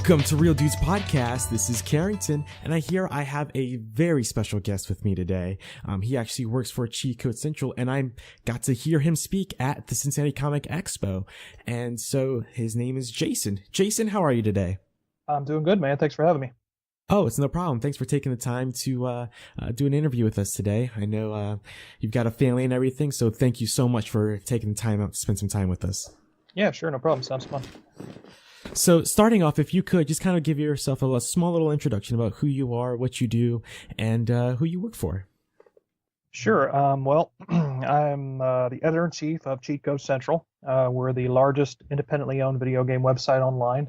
Welcome to Real Dudes Podcast. This is Carrington, and I have a very special guest with me today. He actually works for Cheat Code Central, and I got to hear him speak at the Cincinnati Comic Expo. And so his name is Jason. Jason, how are you today? I'm doing good, man. Thanks for having me. Oh, it's no problem. Thanks for taking the time to do an interview with us today. I know you've got a family and everything, so thank you so much for taking the time out to spend some time with us. Yeah, sure. No problem. Sounds fun. So starting off, if you could just kind of give yourself a small little introduction about who you are, what you do, and who you work for. Sure. Well, I'm the editor-in-chief of Cheat Code Central. We're the largest independently owned video game website online.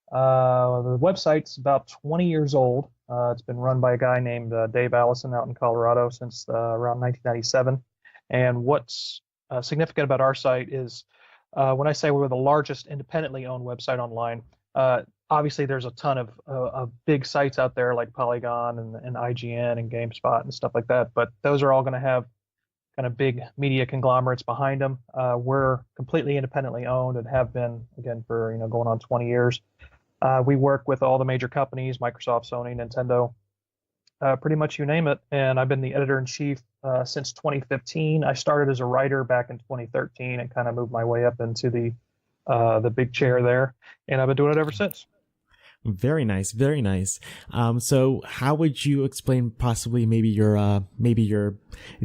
The website's about 20 years old. It's been run by a guy named Dave Allison out in Colorado since around 1997. And what's significant about our site is when I say we're the largest independently owned website online, obviously there's a ton of big sites out there like Polygon and IGN and GameSpot and stuff like that, but those are all going to have kind of big media conglomerates behind them. We're completely independently owned and have been, again, for going on 20 years. We work with all the major companies, Microsoft, Sony, Nintendo, pretty much you name it. And I've been the editor-in-chief since 2015. I started as a writer back in 2013 and kind of moved my way up into the big chair there. And I've been doing it ever since. Very nice, very nice. So how would you explain possibly maybe your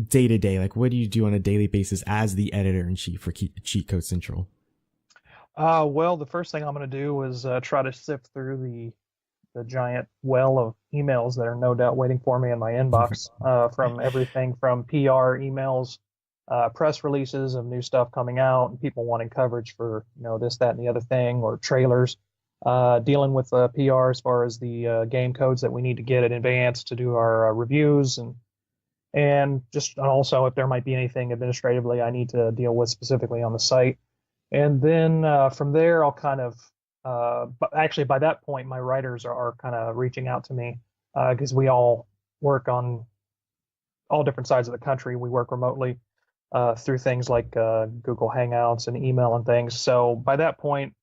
day to day? Like, what do you do on a daily basis as the editor-in-chief for Cheat Code Central? Well, the first thing I'm going to do is try to sift through the giant well of emails that are no doubt waiting for me in my inbox, from everything from PR emails, press releases of new stuff coming out, and people wanting coverage for this, that, and the other thing, or trailers, dealing with PR as far as the game codes that we need to get in advance to do our reviews, and just also if there might be anything administratively I need to deal with specifically on the site. And then from there, I'll kind of, but actually by that point, my writers are kind of reaching out to me because we all work on all different sides of the country. We work remotely through things like Google Hangouts and email and things. So by that point,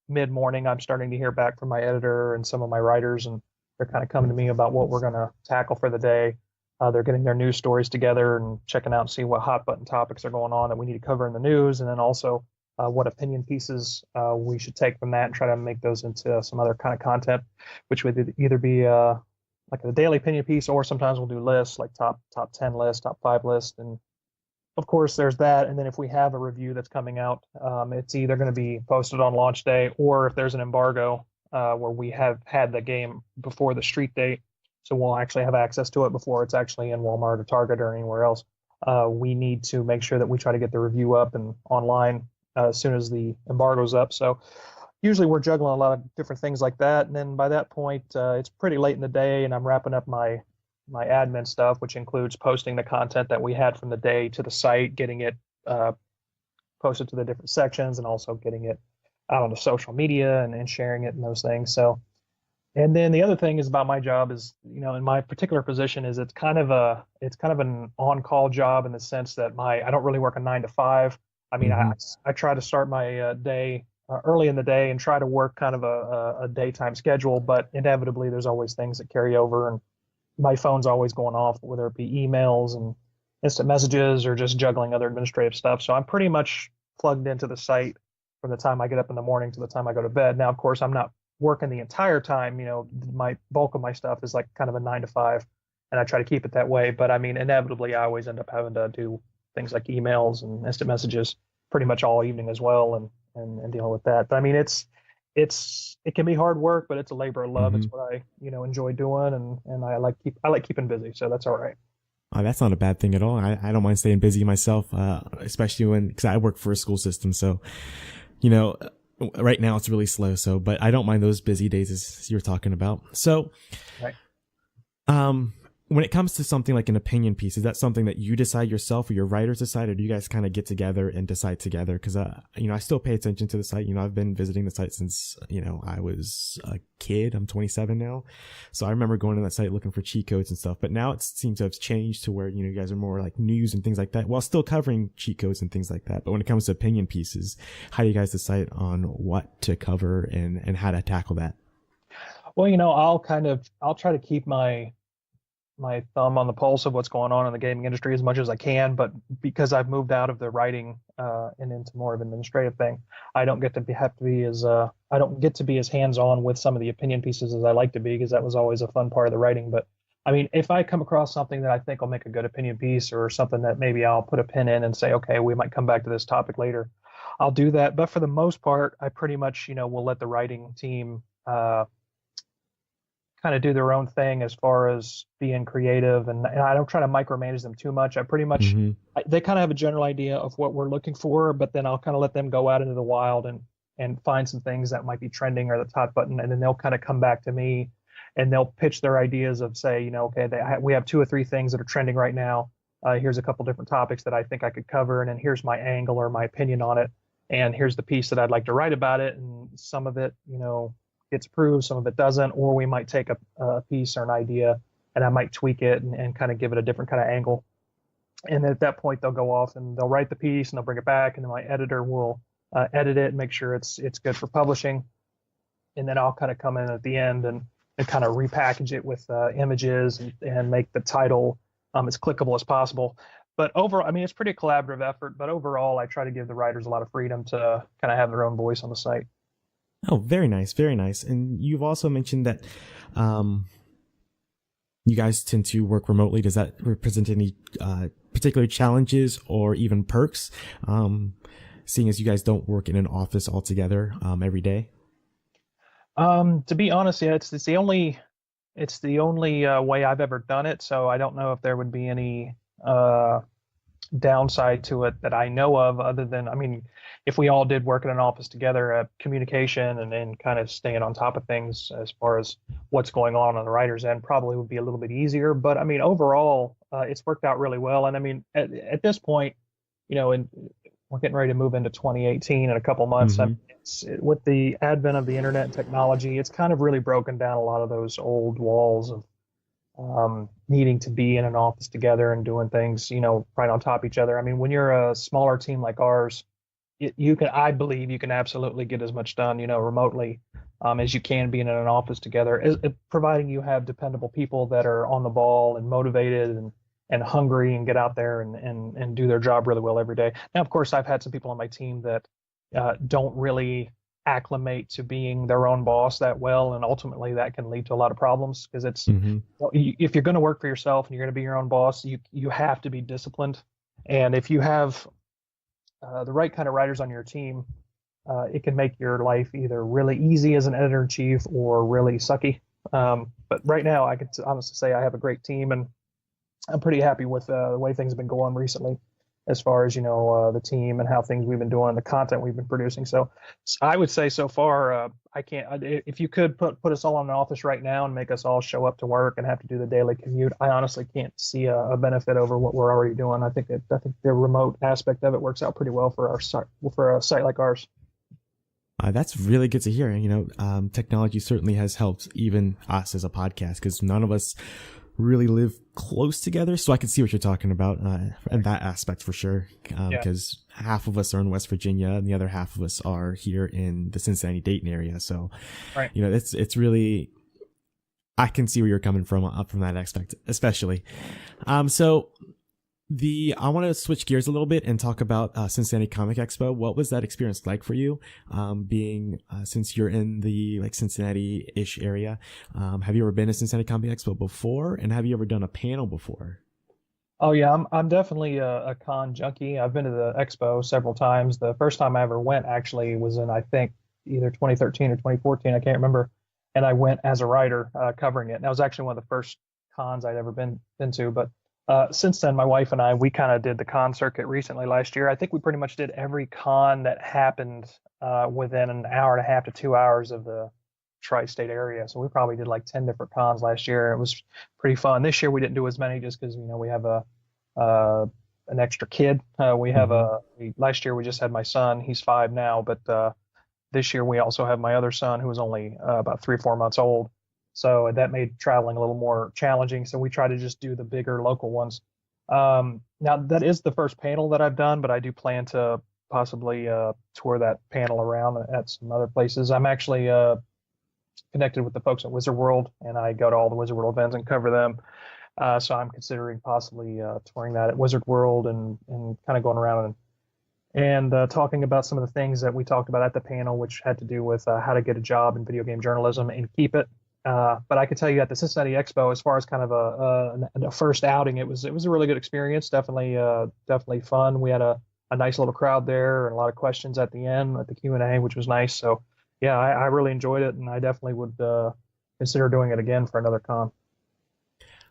mid-morning, I'm starting to hear back from my editor and some of my writers, and they're kind of coming to me about what we're going to tackle for the day. They're getting their news stories together and checking out and see what hot button topics are going on that we need to cover in the news, and then also what opinion pieces we should take from that and try to make those into some other kind of content, which would either be like a daily opinion piece, or sometimes we'll do lists like top 10 list, top 5 list. And of course there's that. And then if we have a review that's coming out, it's either going to be posted on launch day, or if there's an embargo where we have had the game before the street date, so we'll actually have access to it before it's actually in Walmart or Target or anywhere else, we need to make sure that we try to get the review up and online as soon as the embargo's up. So usually we're juggling a lot of different things like that. And then by that point, it's pretty late in the day, and I'm wrapping up my admin stuff, which includes posting the content that we had from the day to the site, getting it posted to the different sections, and also getting it out on the social media and sharing it and those things. So, and then the other thing is about my job is, in my particular position, is it's kind of an on-call job in the sense that I don't really work a 9 to 5. I mean, I try to start my day early in the day and try to work kind of a daytime schedule, but inevitably there's always things that carry over, and my phone's always going off, whether it be emails and instant messages or just juggling other administrative stuff. So I'm pretty much plugged into the site from the time I get up in the morning to the time I go to bed. Now, of course, I'm not working the entire time. My bulk of my stuff is like kind of a 9 to 5, and I try to keep it that way. But I mean, inevitably, I always end up having to do things like emails and instant messages pretty much all evening as well, and dealing with that. But I mean, it can be hard work, but it's a labor of love. It's what I enjoy doing, and I like keeping busy, so that's all right. Oh, that's not a bad thing at all. I don't mind staying busy myself, especially because I work for a school system. So, right now it's really slow. So, but I don't mind those busy days as you were talking about. So, right. When it comes to something like an opinion piece, is that something that you decide yourself or your writers decide, or do you guys kind of get together and decide together? Because, I still pay attention to the site. I've been visiting the site since, I was a kid. I'm 27 now. So I remember going to that site looking for cheat codes and stuff. But now it seems to have changed to where, you guys are more like news and things like that, while still covering cheat codes and things like that. But when it comes to opinion pieces, how do you guys decide on what to cover and how to tackle that? Well, I'll try to keep my thumb on the pulse of what's going on in the gaming industry as much as I can, but because I've moved out of the writing and into more of an administrative thing, I don't get to have to be as I don't get to be as hands-on with some of the opinion pieces as I like to be, because that was always a fun part of the writing. But I mean, if I come across something that I think will make a good opinion piece, or something that maybe I'll put a pin in and say, okay, we might come back to this topic later, I'll do that. But for the most part, I pretty much, will let the writing team kind of do their own thing as far as being creative, and I don't try to micromanage them too much. I pretty much Hmm. they kind of have a general idea of what we're looking for, but then I'll kind of let them go out into the wild and find some things that might be trending or the hot button, and then they'll kind of come back to me and they'll pitch their ideas of, say, okay, we have two or three things that are trending right now. Here's a couple different topics that I think I could cover, and then here's my angle or my opinion on it, and here's the piece that I'd like to write about it. And some of it, gets approved, some of it doesn't, or we might take a piece or an idea and I might tweak it and kind of give it a different kind of angle. And at that point, they'll go off and they'll write the piece and they'll bring it back, and then my editor will edit it and make sure it's good for publishing. And then I'll kind of come in at the end and kind of repackage it with images and make the title as clickable as possible. But overall, I mean, it's pretty collaborative effort, but overall, I try to give the writers a lot of freedom to kind of have their own voice on the site. Oh, very nice, very nice. And you've also mentioned that you guys tend to work remotely. Does that represent any particular challenges or even perks, seeing as you guys don't work in an office altogether every day? To be honest, yeah, it's the only way I've ever done it. So I don't know if there would be any downside to it that I know of, other than, I mean, if we all did work in an office together, communication and kind of staying on top of things as far as what's going on the writer's end probably would be a little bit easier. But I mean, overall, it's worked out really well. And I mean, at this point, and we're getting ready to move into 2018 in a couple months. I Mm-hmm. mean, with the advent of the internet and technology, it's kind of really broken down a lot of those old walls of needing to be in an office together and doing things, right on top of each other. I mean, when you're a smaller team like ours, I believe you can absolutely get as much done, remotely, as you can being in an office together, providing you have dependable people that are on the ball and motivated and hungry and get out there and do their job really well every day. Now, of course, I've had some people on my team that don't really acclimate to being their own boss that well, and ultimately that can lead to a lot of problems, because Mm-hmm. if you're going to work for yourself and you're going to be your own boss, you have to be disciplined. And if you have the right kind of writers on your team, it can make your life either really easy as an editor-in-chief or really sucky. But right now, I could honestly say I have a great team, and I'm pretty happy with the way things have been going recently, as far as the team and how things we've been doing, the content we've been producing. So I would say so far, I can't. If you could put us all in an office right now and make us all show up to work and have to do the daily commute, I honestly can't see a benefit over what we're already doing. I think the remote aspect of it works out pretty well for a site like ours. That's really good to hear. Technology certainly has helped even us as a podcast, because none of us really live close together. So I can see what you're talking about in that aspect for sure. Yeah. Because half of us are in West Virginia and the other half of us are here in the Cincinnati Dayton area. So, Right. it's really, I can see where you're coming from up from that aspect, especially. So I want to switch gears a little bit and talk about Cincinnati Comic Expo. What was that experience like for you, being since you're in the Cincinnati-ish area? Have you ever been to Cincinnati Comic Expo before, and have you ever done a panel before? Oh yeah, I'm definitely a con junkie. I've been to the expo several times. The first time I ever went actually was in, I think, either 2013 or 2014. I can't remember. And I went as a writer covering it. And that was actually one of the first cons I'd ever been to. But since then, my wife and I, we kind of did the con circuit recently last year. I think we pretty much did every con that happened within an hour and a half to 2 hours of the tri-state area. So we probably did like 10 different cons last year. It was pretty fun. This year we didn't do as many just because, we have an extra kid. We have last year we just had my son. He's 5 now, but this year we also have my other son, who was only about 3 or 4 months old. So that made traveling a little more challenging. So we try to just do the bigger local ones. Now that is the first panel that I've done, but I do plan to possibly tour that panel around at some other places. I'm actually connected with the folks at Wizard World, and I go to all the Wizard World events and cover them. So I'm considering possibly touring that at Wizard World and kind of going around and talking about some of the things that we talked about at the panel, which had to do with how to get a job in video game journalism and keep it. But I can tell you at the Cincinnati Expo, as far as kind of a first outing, it was a really good experience. Definitely fun. We had a nice little crowd there and a lot of questions at the end at the Q&A, which was nice. So yeah, I really enjoyed it, and I definitely would consider doing it again for another con.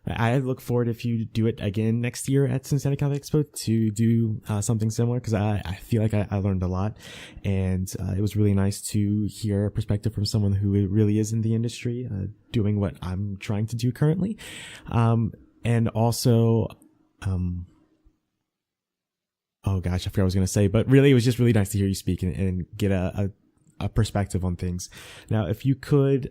I look forward, if you do it again next year at Cincinnati Comic Expo, to do something similar, because I feel like I learned a lot, and it was really nice to hear a perspective from someone who really is in the industry, doing what I'm trying to do currently. And also, oh gosh, I forgot what I was going to say, but really it was just really nice to hear you speak and get a perspective on things. Now, if you could,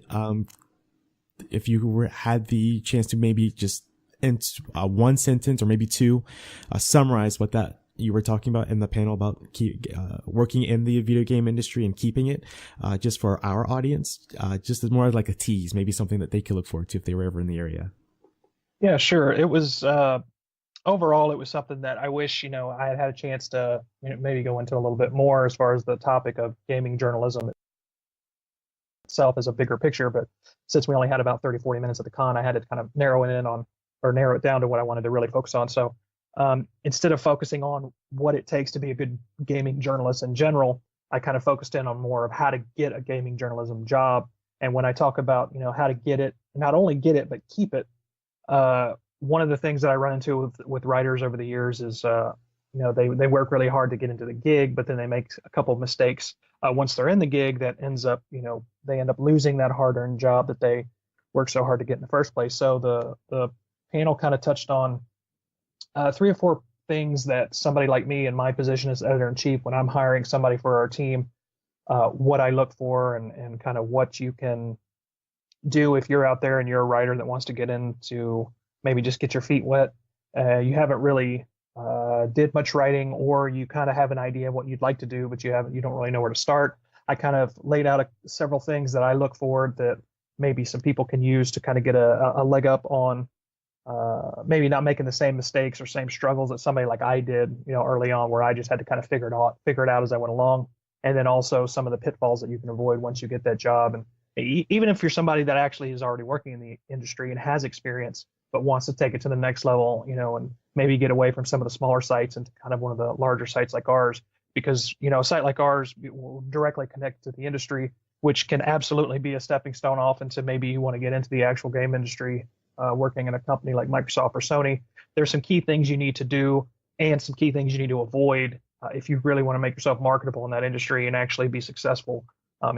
if you had the chance to maybe just in one sentence or maybe two, summarize what that you were talking about in the panel about working in the video game industry and keeping it, just for our audience, just as more like a tease, maybe something that they could look forward to if they were ever in the area. Yeah, sure. It was overall, it was something that I wish, I had a chance to maybe go into a little bit more as far as the topic of gaming journalism itself as a bigger picture. But since we only had about 30-40 minutes at the con, I had to kind of narrow it down to what I wanted to really focus on. So instead of focusing on what it takes to be a good gaming journalist in general, I kind of focused in on more of how to get a gaming journalism job. And when I talk about, how to get it, not only get it, but keep it, one of the things that I run into with writers over the years is, they work really hard to get into the gig, but then they make a couple of mistakes once they're in the gig that ends up, they end up losing that hard-earned job that they worked so hard to get in the first place. So the panel kind of touched on 3 or 4 things that somebody like me in my position as editor-in-chief, when I'm hiring somebody for our team, what I look for and kind of what you can do if you're out there and you're a writer that wants to get into maybe just get your feet wet. You haven't really did much writing, or you kind of have an idea of what you'd like to do, but you don't really know where to start. I kind of laid out several things that I look for that maybe some people can use to kind of get a leg up on maybe not making the same mistakes or same struggles that somebody like I did, early on, where I just had to kind of figure it out as I went along. And then also some of the pitfalls that you can avoid once you get that job. And even if you're somebody that actually is already working in the industry and has experience, but wants to take it to the next level, and maybe get away from some of the smaller sites and kind of one of the larger sites like ours, because, a site like ours will directly connect to the industry, which can absolutely be a stepping stone off into maybe you want to get into the actual game industry, working in a company like Microsoft or Sony. There's some key things you need to do and some key things you need to avoid if you really want to make yourself marketable in that industry and actually be successful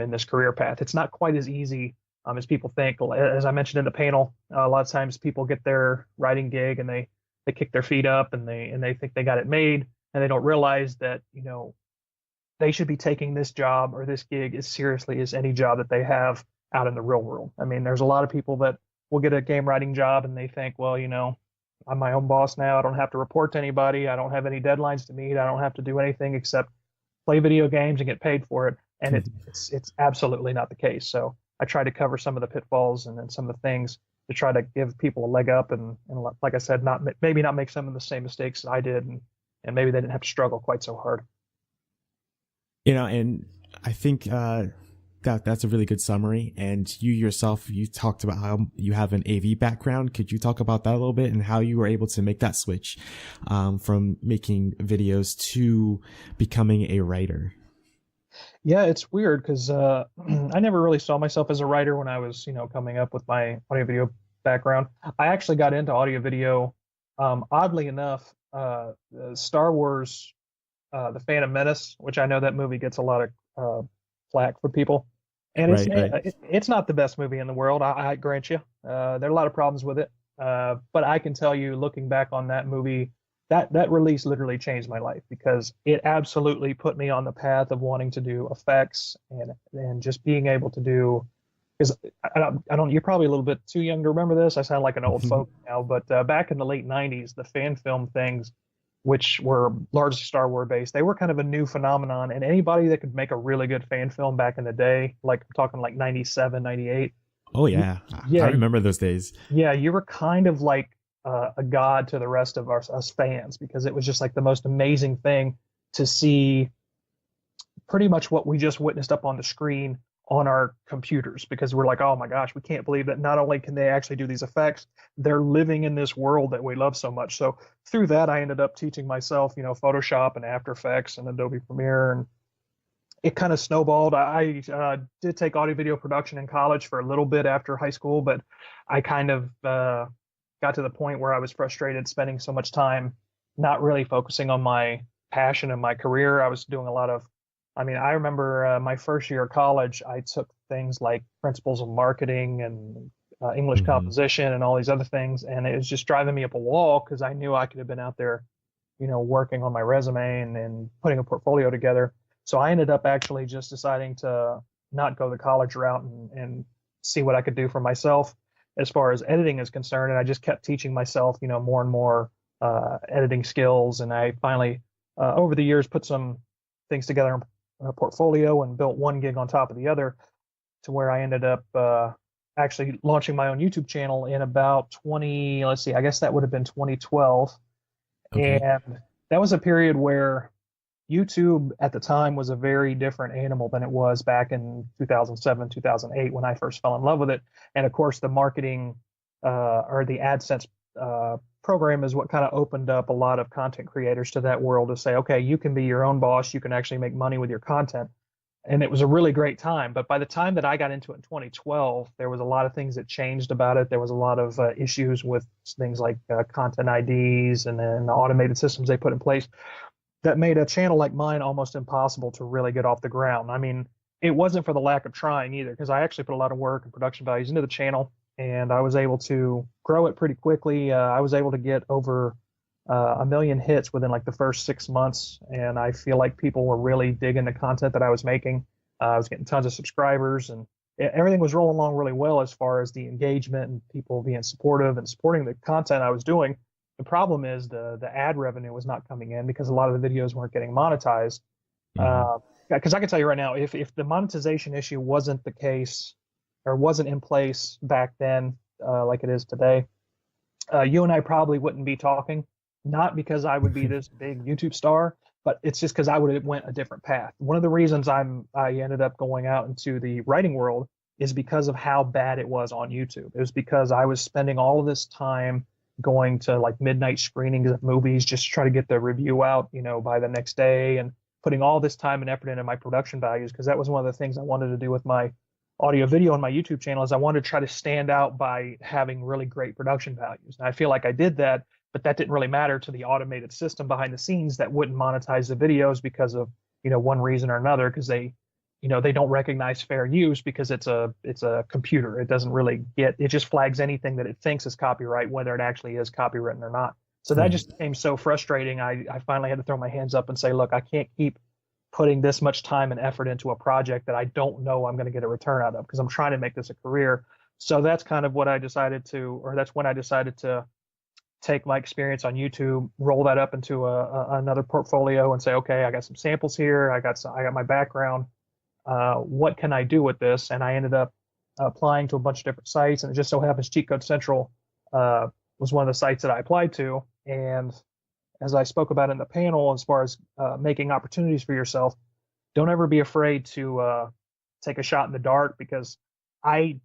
in this career path. It's not quite as easy as people think. As I mentioned in the panel, a lot of times people get their writing gig and they kick their feet up and they think they got it made, and they don't realize that they should be taking this job or this gig as seriously as any job that they have out in the real world. I mean, there's a lot of people that will get a game writing job and they think, well, I'm my own boss now. I don't have to report to anybody. I don't have any deadlines to meet. I don't have to do anything except play video games and get paid for it. And it's absolutely not the case. So I try to cover some of the pitfalls and then some of the things to try to give people a leg up and like I said, maybe not make some of the same mistakes that I did, and maybe they didn't have to struggle quite so hard. And I think that's a really good summary. And you yourself, you talked about how you have an AV background. Could you talk about that a little bit and how you were able to make that switch from making videos to becoming a writer? Yeah, it's weird because I never really saw myself as a writer when I was, coming up with my audio video background. I actually got into audio video, oddly enough, Star Wars, The Phantom Menace, which I know that movie gets a lot of flack for people. And it's not the best movie in the world, I grant you. There are a lot of problems with it. But I can tell you, looking back on that movie, that release literally changed my life, because it absolutely put me on the path of wanting to do effects and just being able to do, because I don't, you're probably a little bit too young to remember this. I sound like an old folk now, but back in the late 90s, the fan film things which were largely Star Wars based. They were kind of a new phenomenon, and anybody that could make a really good fan film back in the day, like I'm talking like 97, 98. Oh yeah, Yeah, I remember those days. yeah, you were kind of like a god to the rest of us fans, because it was just like the most amazing thing to see pretty much what we just witnessed up on the screen on our computers, because we're like, oh my gosh, we can't believe that not only can they actually do these effects, they're living in this world that we love so much. So through that, I ended up teaching myself, Photoshop and After Effects and Adobe Premiere, and it kind of snowballed. I did take audio video production in college for a little bit after high school, but I kind of got to the point where I was frustrated spending so much time not really focusing on my passion and my career. I was doing a lot of, I remember my first year of college, I took things like principles of marketing and English composition and all these other things, and it was just driving me up a wall, because I knew I could have been out there, working on my resume and putting a portfolio together. So I ended up actually just deciding to not go the college route and see what I could do for myself as far as editing is concerned. And I just kept teaching myself, more and more editing skills. And I finally, over the years, put some things together in a portfolio and built one gig on top of the other, to where I ended up actually launching my own YouTube channel in about I guess that would have been 2012. Okay. And that was a period where YouTube at the time was a very different animal than it was back in 2007, 2008, when I first fell in love with it. And of course, the marketing or the AdSense program is what kind of opened up a lot of content creators to that world, to say, okay, you can be your own boss, you can actually make money with your content. And it was a really great time. But by the time that I got into it in 2012, there was a lot of things that changed about it. There was a lot of issues with things like content IDs and then the automated systems they put in place that made a channel like mine almost impossible to really get off the ground. It wasn't for the lack of trying either, because I actually put a lot of work and production values into the channel, and I was able to grow it pretty quickly. I was able to get over 1 million hits within like the first 6 months, and I feel like people were really digging the content that I was making. I was getting tons of subscribers, and everything was rolling along really well as far as the engagement and people being supportive and supporting the content I was doing. The problem is the ad revenue was not coming in, because a lot of the videos weren't getting monetized. Because I can tell you right now, if the monetization issue wasn't the case, or wasn't in place back then, like it is today, you and I probably wouldn't be talking. Not because I would be this big YouTube star, but it's just because I would have went a different path. One of the reasons I ended up going out into the writing world is because of how bad it was on YouTube. It was because I was spending all of this time going to like midnight screenings of movies just to try to get the review out, by the next day, and putting all this time and effort into my production values, because that was one of the things I wanted to do with my audio video on my YouTube channel, is I wanted to try to stand out by having really great production values. And I feel like I did that, but that didn't really matter to the automated system behind the scenes that wouldn't monetize the videos because of, one reason or another, because they don't recognize fair use, because it's a computer. It doesn't really it just flags anything that it thinks is copyright, whether it actually is copywritten or not. So that just became so frustrating. I finally had to throw my hands up and say, look, I can't keep putting this much time and effort into a project that I don't know I'm going to get a return out of, because I'm trying to make this a career. So that's kind of what I decided to, or that's when I decided to take my experience on YouTube, roll that up into another portfolio, and say, okay, I got some samples here. I got my background. What can I do with this? And I ended up applying to a bunch of different sites, and it just so happens Cheat Code Central was one of the sites that I applied to. And as I spoke about in the panel, as far as making opportunities for yourself, don't ever be afraid to take a shot in the dark, because I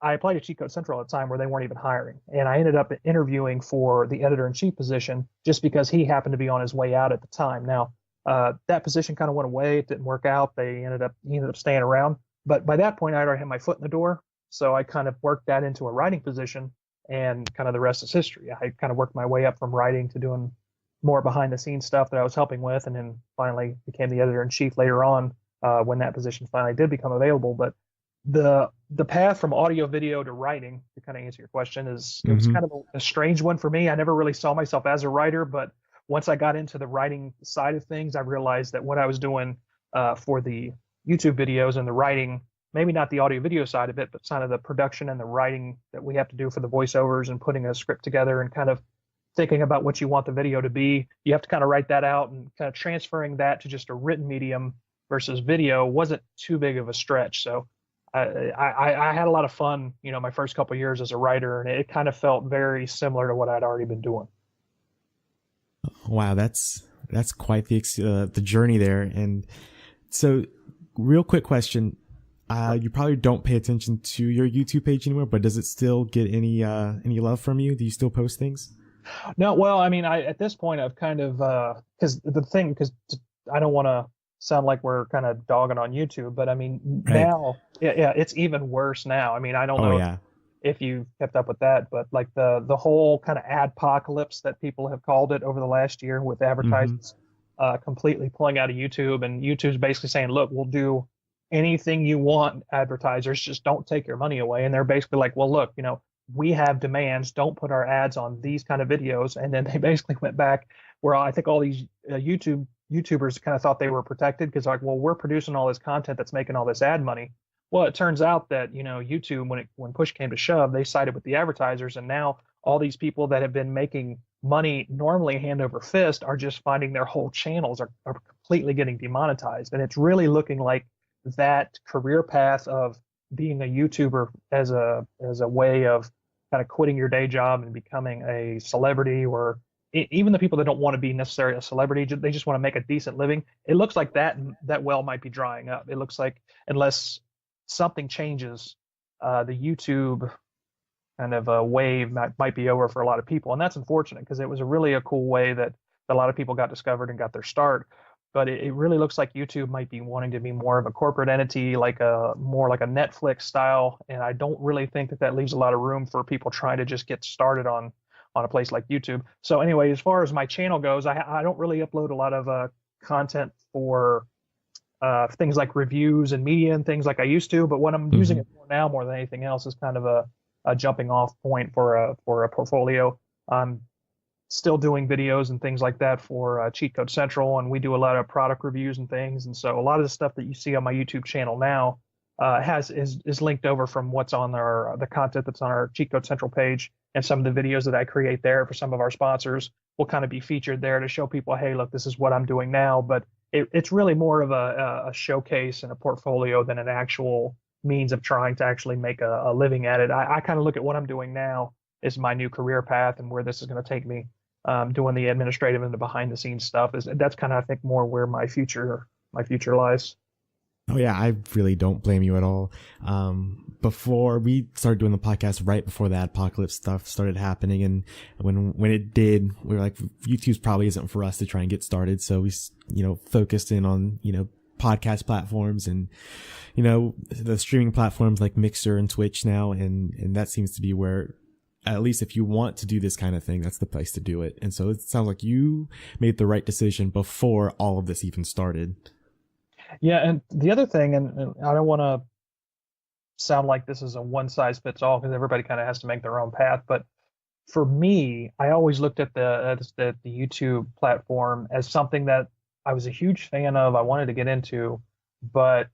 applied to Cheat Code Central at a time where they weren't even hiring. And I ended up interviewing for the editor-in-chief position just because he happened to be on his way out at the time. Now, that position kind of went away. It didn't work out. He ended up staying around. But by that point, I already had my foot in the door. So I kind of worked that into a writing position, and kind of the rest is history. I kind of worked my way up from writing to doing more behind the scenes stuff that I was helping with, and then finally became the editor-in-chief later on when that position finally did become available. But the path from audio video to writing, to kind of answer your question, is it was kind of a strange one for me. I never really saw myself as a writer, but once I got into the writing side of things, I realized that what I was doing for the YouTube videos and the writing, maybe not the audio video side of it, but kind of the production and the writing that we have to do for the voiceovers and putting a script together and kind of thinking about what you want the video to be. You have to kind of write that out, and kind of transferring that to just a written medium versus video wasn't too big of a stretch. So I had a lot of fun, my first couple of years as a writer, and it kind of felt very similar to what I'd already been doing. Wow, that's quite the journey there. And so, real quick question: you probably don't pay attention to your YouTube page anymore, but does it still get any love from you? Do you still post things? No, well, I mean, at this point I've kind of because I don't want to sound like we're kind of dogging on YouTube, but I mean now, yeah, it's even worse now. I mean, I don't know if you kept up with that, but like the whole kind of adpocalypse that people have called it over the last year, with advertisers completely pulling out of YouTube, and YouTube's basically saying, look, we'll do anything you want, advertisers, just don't take your money away. And they're basically like, well, look, we have demands, don't put our ads on these kind of videos. And then they basically went back where I think all these YouTubers kind of thought they were protected, because like, well, we're producing all this content that's making all this ad money. Well, it turns out that, YouTube, when push came to shove, they sided with the advertisers, and now all these people that have been making money normally hand over fist are just finding their whole channels are completely getting demonetized. And it's really looking like that career path of being a YouTuber as a way of kind of quitting your day job and becoming a celebrity, or even the people that don't want to be necessarily a celebrity, they just want to make a decent living. It looks like that well might be drying up. It looks like, unless something changes, the YouTube kind of a wave might be over for a lot of people. And that's unfortunate, because it was a cool way that a lot of people got discovered and got their start. But it really looks like YouTube might be wanting to be more of a corporate entity, more like a Netflix style. And I don't really think that leaves a lot of room for people trying to just get started on a place like YouTube. So anyway, as far as my channel goes, I don't really upload a lot of content for things like reviews and media and things like I used to. But what I'm using it for now more than anything else is kind of a jumping off point for a portfolio. I'm still doing videos and things like that for Cheat Code Central, and we do a lot of product reviews and things. And so a lot of the stuff that you see on my YouTube channel now is linked over from what's on the content that's on our Cheat Code Central page, and some of the videos that I create there for some of our sponsors will kind of be featured there to show people, hey, look, this is what I'm doing now. But it's really more of a showcase and a portfolio than an actual means of trying to actually make a living at it. I kind of look at what I'm doing now as my new career path and where this is going to take me. Doing the administrative and the behind the scenes stuff that's kind of, I think, more where my future lies. Oh yeah, I really don't blame you at all. Before we started doing the podcast, right before the apocalypse stuff started happening, and when it did, we were like, YouTube's probably isn't for us to try and get started. So we, focused in on, podcast platforms and, the streaming platforms like Mixer and Twitch now. And that seems to be where, at least if you want to do this kind of thing, that's the place to do it. And so it sounds like you made the right decision before all of this even started. Yeah. And the other thing, and I don't want to sound like this is a one size fits all, because everybody kind of has to make their own path. But for me, I always looked at the YouTube platform as something that I was a huge fan of. I wanted to get into, but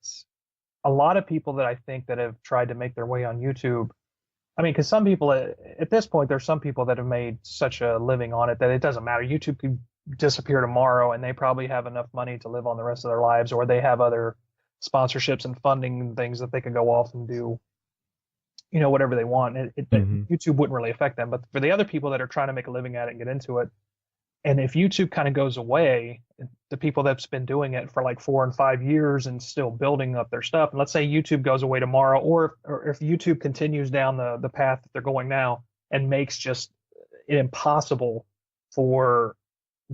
a lot of people that I think that have tried to make their way on YouTube, I mean, because some people at this point, there's some people that have made such a living on it that it doesn't matter. YouTube could disappear tomorrow and they probably have enough money to live on the rest of their lives, or they have other sponsorships and funding and things that they could go off and do, whatever they want. YouTube wouldn't really affect them. But for the other people that are trying to make a living at it and get into it, and if YouTube kind of goes away, the people that's been doing it for like 4 and 5 years and still building up their stuff, and let's say YouTube goes away tomorrow, or if YouTube continues down the path that they're going now and makes just it impossible for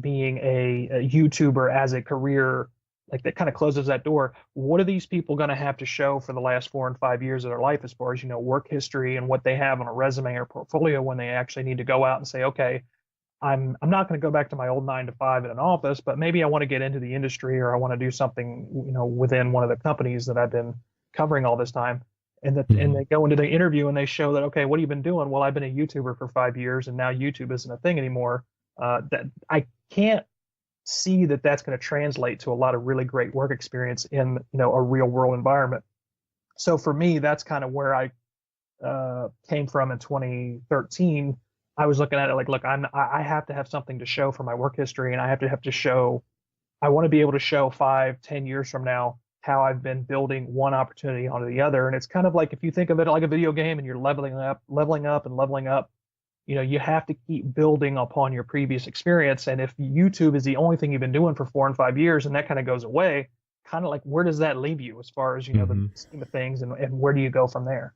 being a YouTuber as a career, like that kind of closes that door, what are these people going to have to show for the last 4 and 5 years of their life as far as, work history and what they have on a resume or portfolio when they actually need to go out and say, okay, I'm not going to go back to my old 9 to 5 in an office, but maybe I want to get into the industry, or I want to do something, within one of the companies that I've been covering all this time. And and they go into the interview and they show that, okay, what have you been doing? Well, I've been a YouTuber for 5 years, and now YouTube isn't a thing anymore. That I can't see that that's going to translate to a lot of really great work experience in, a real world environment. So for me, that's kind of where I came from in 2013. I was looking at it like, look, I have to have something to show for my work history, and I have to show. I want to be able to show 5, 10 years from now how I've been building one opportunity onto the other. And it's kind of like if you think of it like a video game and you're leveling up and leveling up, you have to keep building upon your previous experience. And if YouTube is the only thing you've been doing for 4 and 5 years and that kind of goes away, kind of like where does that leave you as far as, Mm-hmm. the scheme of things and where do you go from there?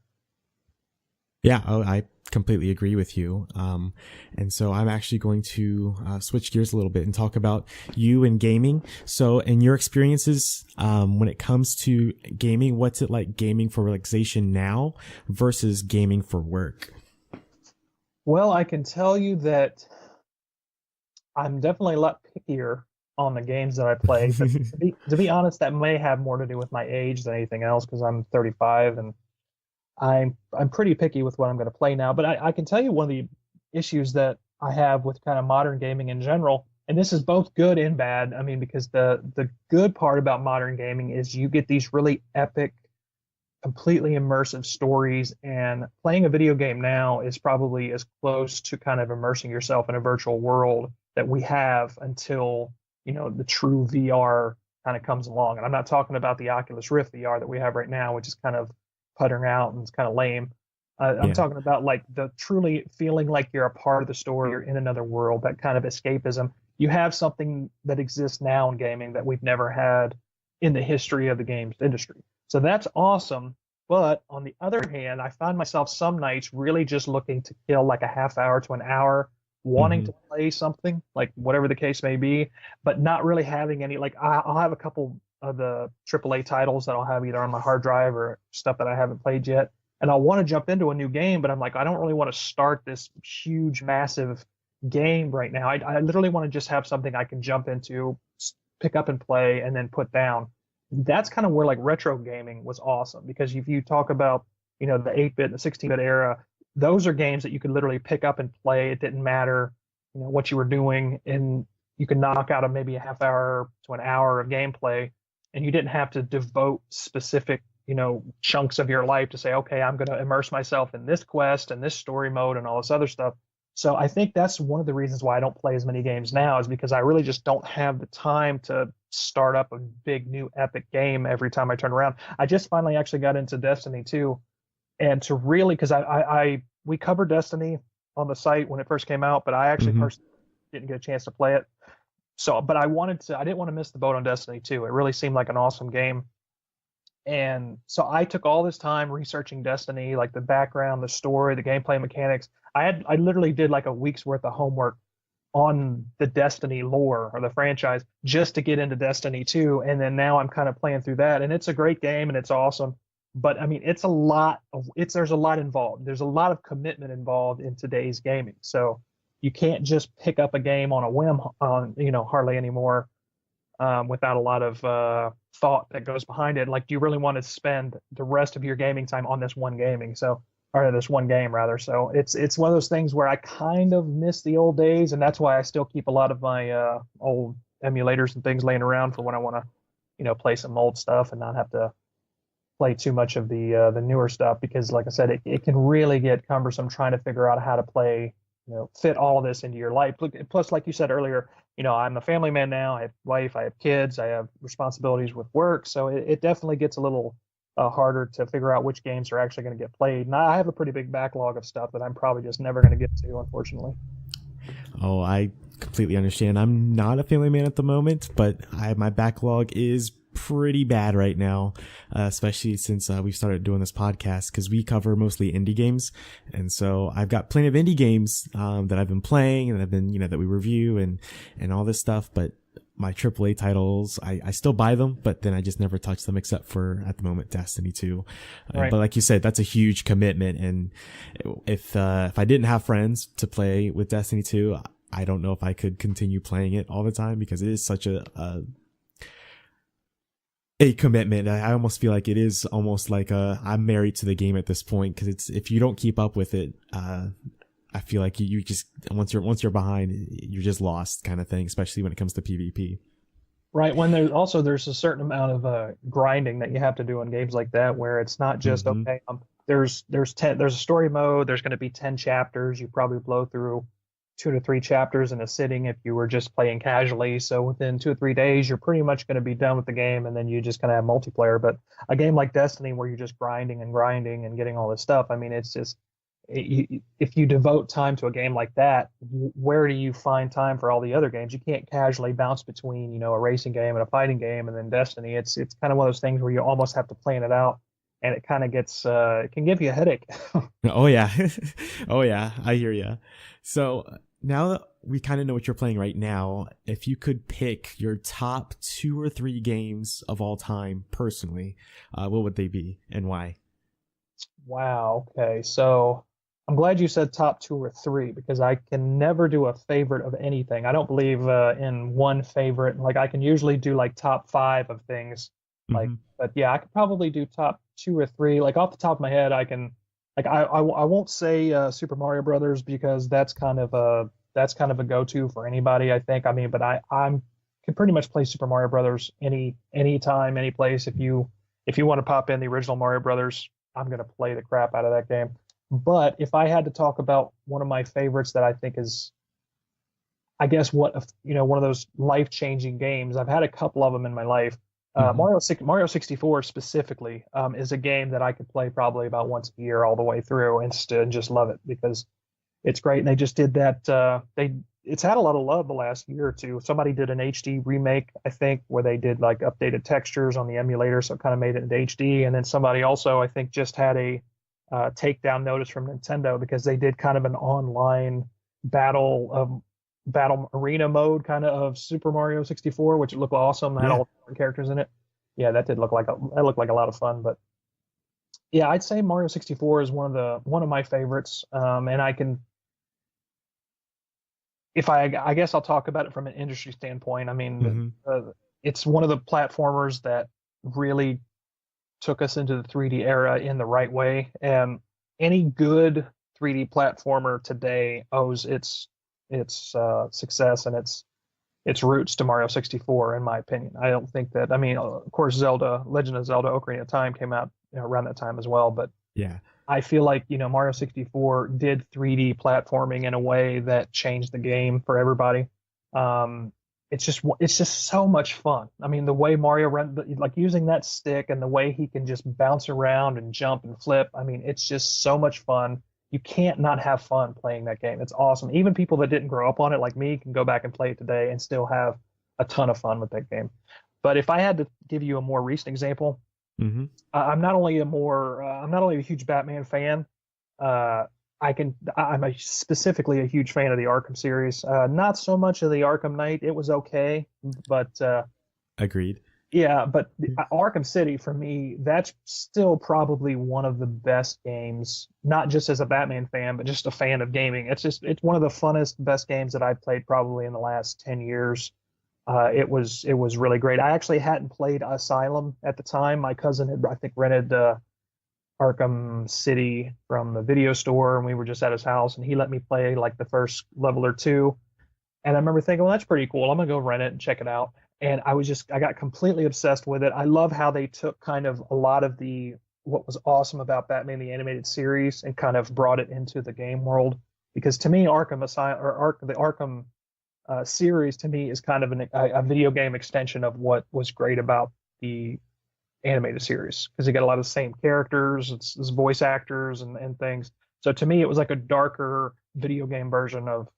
Yeah, I completely agree with you. And so I'm actually going to switch gears a little bit and talk about you and gaming. So, in your experiences, when it comes to gaming, what's it like gaming for relaxation now versus gaming for work? Well, I can tell you that I'm definitely a lot pickier on the games that I play. But to be honest, that may have more to do with my age than anything else because I'm 35 and I'm pretty picky with what I'm going to play now. But I can tell you one of the issues that I have with kind of modern gaming in general, and this is both good and bad. I mean, because the good part about modern gaming is you get these really epic, completely immersive stories, and playing a video game now is probably as close to kind of immersing yourself in a virtual world that we have until, the true VR kind of comes along. And I'm not talking about the Oculus Rift VR that we have right now, which is kind of puttering out and it's kind of lame. I'm Yeah. talking about like the truly feeling like you're a part of the story, you're in another world, that kind of escapism. You have something that exists now in gaming that we've never had in the history of the games industry. So that's awesome. But on the other hand, I find myself some nights really just looking to kill like a half hour to an hour, wanting Mm-hmm. to play something, like whatever the case may be, but not really having any. Like I'll have a couple of the AAA titles that I'll have either on my hard drive or stuff that I haven't played yet. And I'll want to jump into a new game, but I'm like, I don't really want to start this huge, massive game right now. I literally want to just have something I can jump into, pick up and play, and then put down. That's kind of where like retro gaming was awesome because if you talk about, the 8-bit and the 16-bit era, those are games that you could literally pick up and play. It didn't matter, what you were doing, and you could knock out maybe a half hour to an hour of gameplay, and you didn't have to devote specific, chunks of your life to say, okay, I'm going to immerse myself in this quest and this story mode and all this other stuff. So I think that's one of the reasons why I don't play as many games now is because I really just don't have the time to start up a big new epic game every time I turn around. I just finally actually got into Destiny 2, and to really, because we covered Destiny on the site when it first came out, but I actually Mm-hmm. personally didn't get a chance to play it. So, but I didn't want to miss the boat on Destiny 2. It really seemed like an awesome game. And so I took all this time researching Destiny, like the background, the story, the gameplay mechanics. I literally did like a week's worth of homework on the Destiny lore or the franchise just to get into Destiny 2. And then now I'm kind of playing through that. And it's a great game and it's awesome. But I mean, there's a lot involved. There's a lot of commitment involved in today's gaming. So you can't just pick up a game on a whim on, hardly anymore, without a lot of thought that goes behind it. Like, do you really want to spend the rest of your gaming time on this one game rather? So it's one of those things where I kind of miss the old days, and that's why I still keep a lot of my old emulators and things laying around for when I want to, play some old stuff and not have to play too much of the newer stuff, because like I said, it can really get cumbersome trying to figure out how to play, fit all of this into your life. Plus, like you said earlier, I'm a family man now. I have wife, I have kids, I have responsibilities with work. So it definitely gets a little harder to figure out which games are actually going to get played. And I have a pretty big backlog of stuff that I'm probably just never going to get to, unfortunately. Oh, I completely understand. I'm not a family man at the moment, but my backlog is pretty bad right now, especially since we've started doing this podcast, because we cover mostly indie games. And so I've got plenty of indie games that I've been playing and I've been, that we review and all this stuff. But my AAA titles, I still buy them, but then I just never touch them except for, at the moment, Destiny 2. Right. But like you said, that's a huge commitment. And if I didn't have friends to play with Destiny 2, I don't know if I could continue playing it all the time, because it is such a commitment. I almost feel like it is almost like I'm married to the game at this point, because if you don't keep up with it, I feel like you just once you're behind, you're just lost, kind of thing, especially when it comes to PvP. Right. When there's a certain amount of grinding that you have to do in games like that, where it's not just Mm-hmm. okay, there's a story mode. There's going to be 10 chapters. You probably blow through 2 to 3 chapters in a sitting if you were just playing casually. So within 2 or 3 days, you're pretty much going to be done with the game, and then you just kind of have multiplayer. But a game like Destiny, where you're just grinding and getting all this stuff, I mean, it's just if you devote time to a game like that, where do you find time for all the other games? You can't casually bounce between, a racing game and a fighting game, and then Destiny. It's kind of one of those things where you almost have to plan it out, and it kind of gets it can give you a headache. Oh yeah. Oh yeah, I hear you. So now that we kind of know what you're playing right now, if you could pick your top 2 or 3 games of all time personally, what would they be and why? Wow. Okay. So I'm glad you said top 2 or 3 because I can never do a favorite of anything. I don't believe in one favorite. Like I can usually do like top 5 of things. Like, Hmm. but yeah, I could probably do top 2 or 3. Like off the top of my head, I can. Like I won't say Super Mario Brothers because that's kind of a go-to for anybody, I think. I mean, but I'm can pretty much play Super Mario Brothers any time, any place. If you want to pop in the original Mario Brothers, I'm gonna play the crap out of that game. But if I had to talk about one of my favorites that I think is, I guess, one of those life-changing games. I've had a couple of them in my life. Hmm. Mario 64 specifically is a game that I could play probably about once a year all the way through and just love it because it's great. And they just did that. It's had a lot of love the last year or two. Somebody did an HD remake, I think, where they did like updated textures on the emulator, so it kind of made it into HD. And then somebody also, I think, just had a takedown notice from Nintendo because they did kind of an online battle arena mode kind of Super Mario 64, which looked awesome. It had Yeah. all different characters in it. Yeah, that looked like a lot of fun. But yeah, I'd say Mario 64 is one of my favorites. And I can if I guess I'll talk about it from an industry standpoint. I mean, Hmm. it's one of the platformers that really took us into the 3D era in the right way. And any good 3D platformer today owes its success and its roots to Mario 64, in my opinion. I don't think that. I mean, of course, Legend of Zelda: Ocarina of Time came out around that time as well, but Yeah. I feel like, Mario 64 did 3D platforming in a way that changed the game for everybody. Um, it's just so much fun. I mean, the way Mario ran, like using that stick and the way he can just bounce around and jump and flip. I mean, it's just so much fun. You can't not have fun playing that game. It's awesome. Even people that didn't grow up on it, like me, can go back and play it today and still have a ton of fun with that game. But if I had to give you a more recent example, Hmm. I'm not only a huge Batman fan. Uh, specifically a huge fan of the Arkham series. Not so much of the Arkham Knight. It was okay, but Agreed. yeah, but Arkham City for me, that's still probably one of the best games. Not just as a Batman fan, but just a fan of gaming. It's one of the funnest, best games that I've played probably in the last 10 years. It was really great. I actually hadn't played Asylum at the time. My cousin had, I think, rented Arkham City from the video store, and we were just at his house, and he let me play like the first level or two. And I remember thinking, well, that's pretty cool. I'm gonna go rent it and check it out. And I got completely obsessed with it. I love how they took kind of a lot of what was awesome about Batman the animated series and kind of brought it into the game world. Because to me, the Arkham series to me is kind of a video game extension of what was great about the animated series because you got a lot of the same characters, it's voice actors and things. So to me, it was like a darker video game version of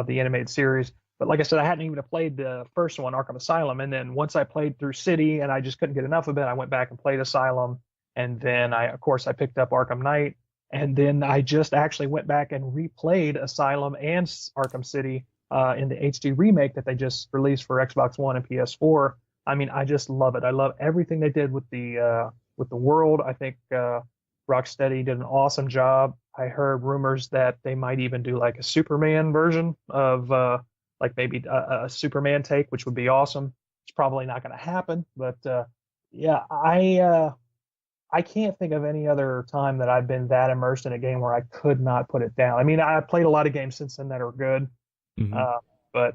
the animated series. But like I said, I hadn't even played the first one, Arkham Asylum, and then once I played through City and I just couldn't get enough of it, I went back and played Asylum, and then of course, I picked up Arkham Knight, and then I just actually went back and replayed Asylum and Arkham City in the HD remake that they just released for Xbox One and PS4. I mean, I just love it. I love everything they did with the world. I think Rocksteady did an awesome job. I heard rumors that they might even do like a Superman version of like maybe a Superman take, which would be awesome. It's probably not going to happen, but yeah, I can't think of any other time that I've been that immersed in a game where I could not put it down. I mean, I played a lot of games since then that are good, Hmm. but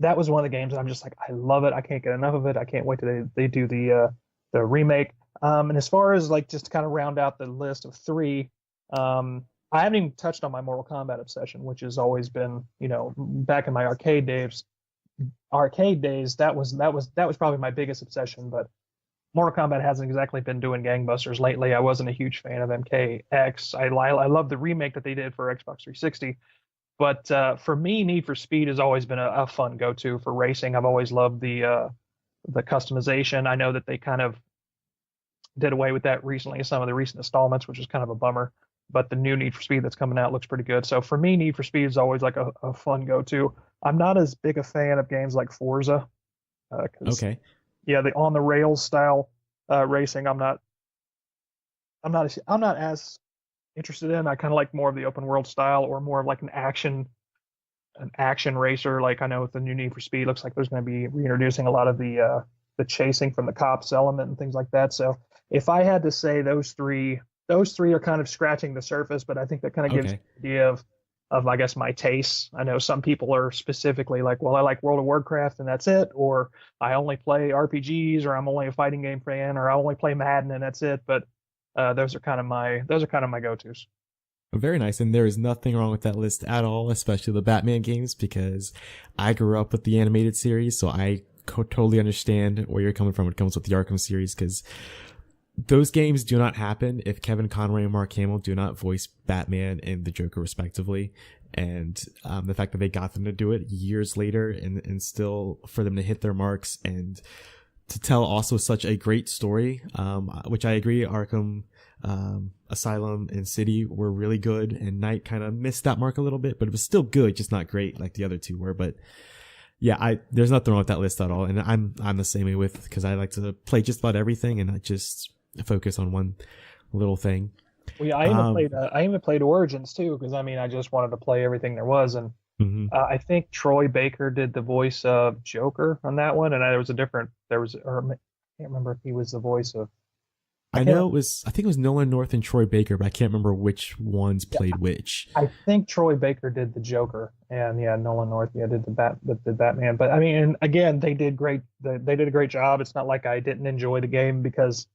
that was one of the games that I'm just like, I love it. I can't get enough of it. I can't wait till they do the remake. And as far as like just to kind of round out the list of three, I haven't even touched on my Mortal Kombat obsession, which has always been, back in my arcade days, that was probably my biggest obsession. But Mortal Kombat hasn't exactly been doing gangbusters lately. I wasn't a huge fan of MKX. I love the remake that they did for Xbox 360. But for me, Need for Speed has always been a fun go-to for racing. I've always loved the customization. I know that they kind of did away with that recently in some of the recent installments, which is kind of a bummer. But the new Need for Speed that's coming out looks pretty good. So for me, Need for Speed is always like a fun go-to. I'm not as big a fan of games like Forza because Okay. yeah, the on the rails style racing, I'm not as interested in. I kind of like more of the open world style or more of like an action racer. Like I know with the new Need for Speed, looks like there's going to be reintroducing a lot of the chasing from the cops element and things like that. So if I had to say those three are kind of scratching the surface, but I think that kind of gives Okay. the idea of I guess my tastes. I know some people are specifically like, well, I like World of Warcraft and that's it, or I only play RPGs, or I'm only a fighting game fan, or I only play Madden and that's it. But those are kind of my go-tos. Very nice. And there is nothing wrong with that list at all, especially the Batman games, because I grew up with the animated series, so I totally understand where you're coming from when it comes with the Arkham series, because those games do not happen if Kevin Conroy and Mark Hamill do not voice Batman and the Joker respectively. And the fact that they got them to do it years later and still for them to hit their marks and to tell also such a great story, which I agree Arkham Asylum and City were really good, and Knight kind of missed that mark a little bit, but it was still good, just not great like the other two were. But yeah, there's nothing wrong with that list at all, and I'm the same way with, because I like to play just about everything and not just focus on one little thing. Well, yeah, Um, I even played Origins too, because I mean, I just wanted to play everything there was, and mhm. I think Troy Baker did the voice of Joker on that one, and I can't remember if he was the voice of. I I can't. know I think it was Nolan North and Troy Baker, but I can't remember which ones Yeah, played which. I think Troy Baker did the Joker, and yeah, Nolan North, yeah, did the Batman. But I mean, and again, they did great. They did a great job. It's not like I didn't enjoy the game because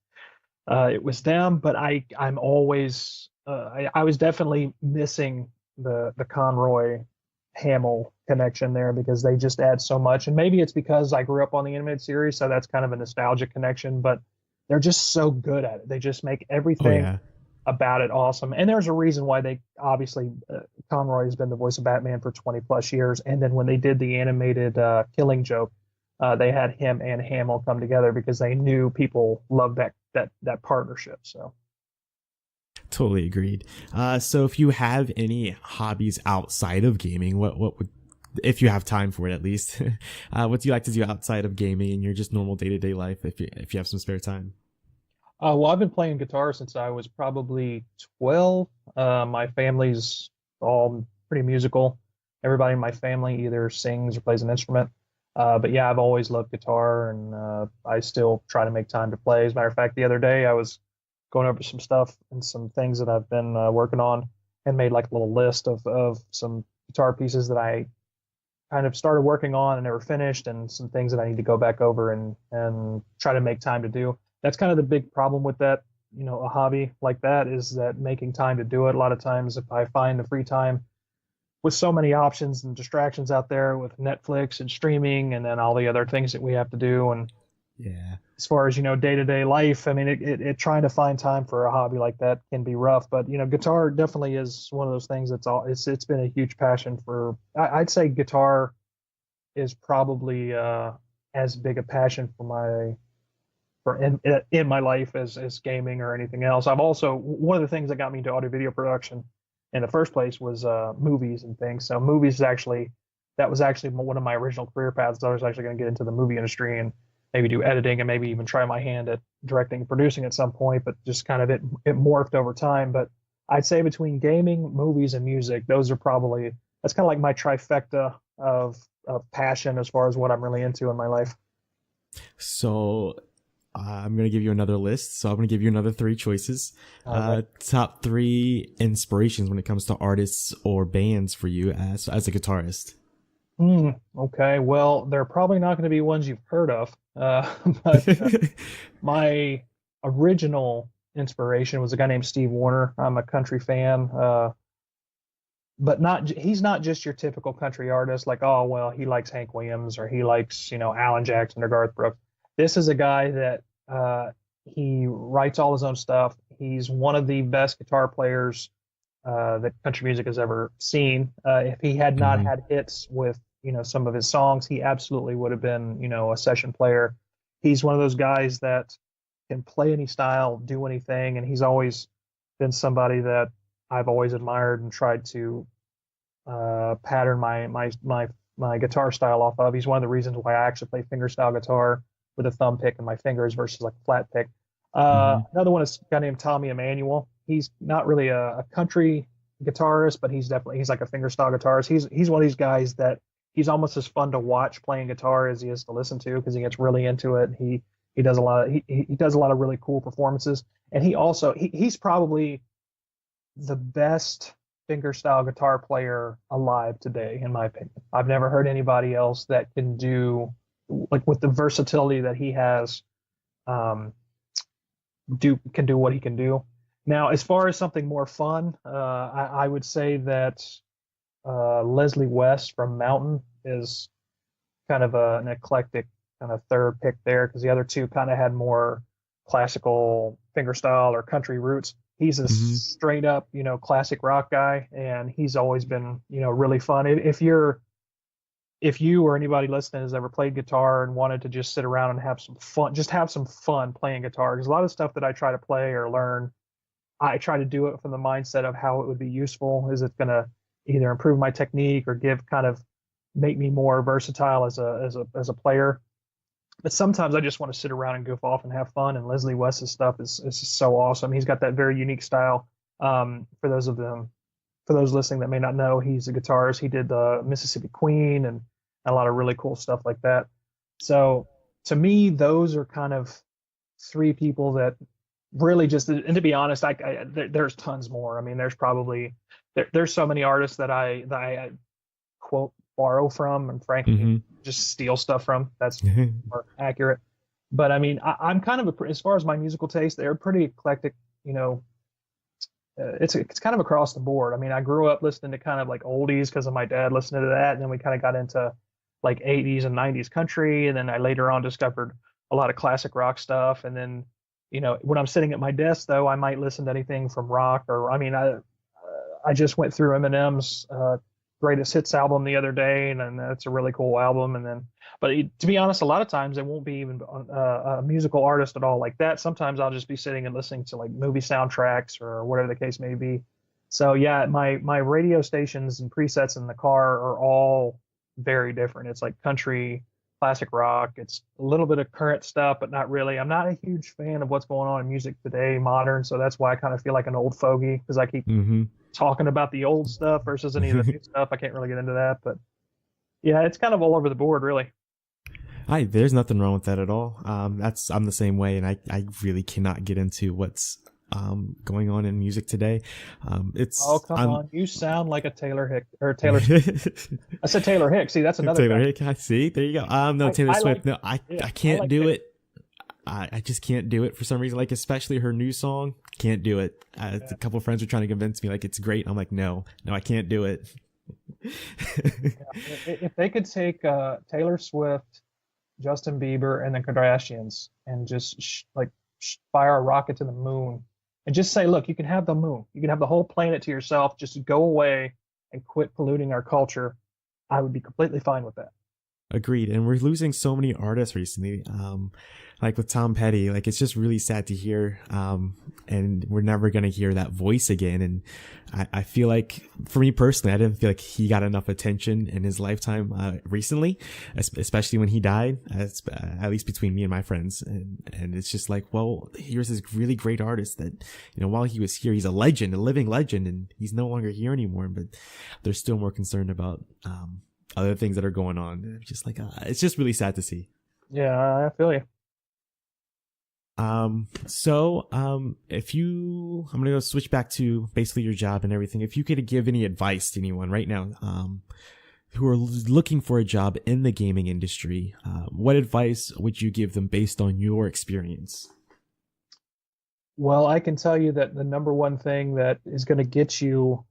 it was them, but I'm always I was definitely missing the Conroy Hamill connection there because they just add so much. And maybe it's because I grew up on the animated series, so that's kind of a nostalgic connection, but they're just so good at it. They just make Oh everything yeah. about it awesome. And there's a reason why they obviously Conroy has been the voice of Batman for 20 plus years. And then when they did the animated Killing Joke, they had him and Hamill come together because they knew people loved that partnership. So Totally agreed. So if you have any hobbies outside of gaming, what would, if you have time for it at least, what do you like to do outside of gaming in your just normal day to day life if you have some spare time? well, I've been playing guitar since I was probably 12. My family's all pretty musical. Everybody in my family either sings or plays an instrument. But yeah, I've always loved guitar, and I still try to make time to play. As a matter of fact, the other day I was going over some stuff and some things that I've been working on, and made like a little list of some guitar pieces that I kind of started working on and never finished, and some things that I need to go back over and try to make time to do. That's kind of the big problem with that, a hobby like that, is that making time to do it. A lot of times, if I find the free time with so many options and distractions out there with Netflix and streaming, and then all the other things that we have to do, and Yeah, as far as day-to-day life, I mean, it trying to find time for a hobby like that can be rough. But guitar definitely is one of those things it's been a huge passion for. I'd say guitar is probably as big a passion in my life as gaming or anything else. I've also, one of the things that got me into audio video production in the first place was movies and things. So movies is actually that was actually one of my original career paths. I was actually going to get into the movie industry and maybe do editing and maybe even try my hand at directing and producing at some point, but just kind of it morphed over time. But I'd say between gaming, movies, and music, that's kind of like my trifecta of passion as far as what I'm really into in my life. so I'm gonna give you another list. So I'm gonna give you another three choices. All right. Top three inspirations when it comes to artists or bands for you as a guitarist. Okay. Well, they're probably not going to be ones you've heard of. But my original inspiration was a guy named Steve Warner. I'm a country fan, but not he's not just your typical country artist like, oh well, he likes Hank Williams or he likes, Alan Jackson or Garth Brooks. This is a guy that he writes all his own stuff. He's one of the best guitar players that country music has ever seen. If he had not Hmm. had hits with, some of his songs, he absolutely would have been, a session player. He's one of those guys that can play any style, do anything, and he's always been somebody that I've always admired and tried to pattern my guitar style off of. He's one of the reasons why I actually play fingerstyle guitar with a thumb pick in my fingers versus like a flat pick. Hmm. Another one is a guy named Tommy Emmanuel. He's not really a country guitarist, but he's like a fingerstyle guitarist. He's one of these guys that he's almost as fun to watch playing guitar as he is to listen to because he gets really into it. He does a lot of he does a lot of really cool performances, and he's probably the best fingerstyle guitar player alive today, in my opinion. I've never heard anybody else that can do like with the versatility that he has, um, do what he can do. Now, as far as something more fun, I would say that Leslie West from Mountain is kind of an eclectic kind of third pick there because the other two kind of had more classical fingerstyle or country roots. He's a Hmm. straight up, classic rock guy, and he's always been, really fun. If you or anybody listening has ever played guitar and wanted to just sit around and have some fun, just have some fun playing guitar, because a lot of stuff that I try to play or learn, I try to do it from the mindset of how it would be useful. Is it going to either improve my technique or make me more versatile as a player? But sometimes I just want to sit around and goof off and have fun. And Leslie West's stuff is just so awesome. He's got that very unique style. For those listening that may not know, he's a guitarist. He did the Mississippi Queen and a lot of really cool stuff like that. So to me, those are kind of three people that really just, and to be honest, there's tons more. I mean, there's so many artists that I quote borrow from and frankly Hmm. just steal stuff from. That's more accurate. But I mean, I'm kind of as far as my musical taste, they're pretty eclectic. You know, it's kind of across the board. I mean, I grew up listening to kind of like oldies because of my dad listening to that, and then we kind of got into like 80s and 90s country, and then I later on discovered a lot of classic rock stuff, and then when I'm sitting at my desk though, I might listen to anything from rock or I mean I just went through Eminem's greatest hits album the other day, and that's a really cool album. And then, but to be honest, a lot of times it won't be even a musical artist at all like that. Sometimes I'll just be sitting and listening to like movie soundtracks or whatever the case may be. So yeah, my radio stations and presets in the car are all very different. It's like country, classic rock. It's a little bit of current stuff, but not really. I'm not a huge fan of what's going on in music today, modern. So that's why I kind of feel like an old fogey because I keep Hmm. talking about the old stuff versus any of the new stuff. I can't really get into that, but yeah, it's kind of all over the board, really. There's nothing wrong with that at all. I'm the same way, and I really cannot get into what's going on in music today. Oh, come I'm on, you sound like a Taylor Hick or Taylor. I said Taylor Hicks. See, that's another Taylor guy. Hick. I see. There you go. No, Taylor I Swift. like, No, I yeah, I I can't like do Taylor. it. I just can't do it for some reason. Like especially her new song, can't do it. A Yeah. couple of friends were trying to convince me like it's great. I'm like, no, I can't do it. If they could take Taylor Swift, Justin Bieber, and the Kardashians and just fire a rocket to the moon and just say, look, you can have the moon, you can have the whole planet to yourself, just go away and quit polluting our culture, I would be completely fine with that. Agreed. And we're losing so many artists recently. Like with Tom Petty, like it's just really sad to hear. And we're never going to hear that voice again. And I feel like for me personally, I didn't feel like he got enough attention in his lifetime, recently, especially when he died, at least between me and my friends. And it's just like, well, here's this really great artist that, while he was here, he's a legend, a living legend, and he's no longer here anymore, but they're still more concerned about, other things that are going on. Just like it's just really sad to see. Yeah, I feel you. If I'm gonna go switch back to basically your job and everything. If you could give any advice to anyone right now, who are looking for a job in the gaming industry, what advice would you give them based on your experience? Well, I can tell you that the number one thing that is going to get you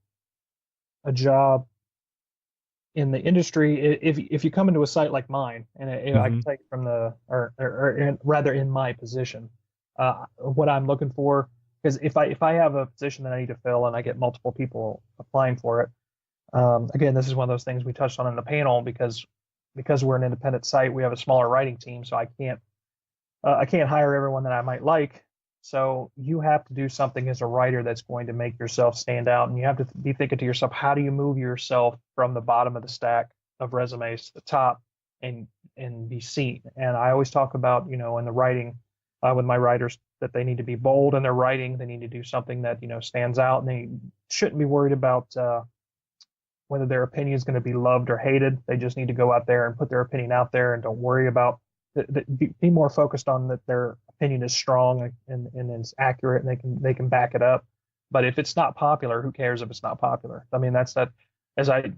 a job in the industry, if you come into a site like mine, and I can Hmm. tell you from rather in my position, what I'm looking for, because if I have a position that I need to fill and I get multiple people applying for it, again, this is one of those things we touched on in the panel because we're an independent site, we have a smaller writing team, so I can't hire everyone that I might like. So you have to do something as a writer that's going to make yourself stand out, and you have to be thinking to yourself, how do you move yourself from the bottom of the stack of resumes to the top and be seen? And I always talk about, in the writing with my writers that they need to be bold in their writing. They need to do something that stands out, and they shouldn't be worried about whether their opinion is going to be loved or hated. They just need to go out there and put their opinion out there and don't worry about be more focused on that their opinion is strong and is accurate and they can back it up. But if it's not popular, who cares if it's not popular? I mean, that's that. As I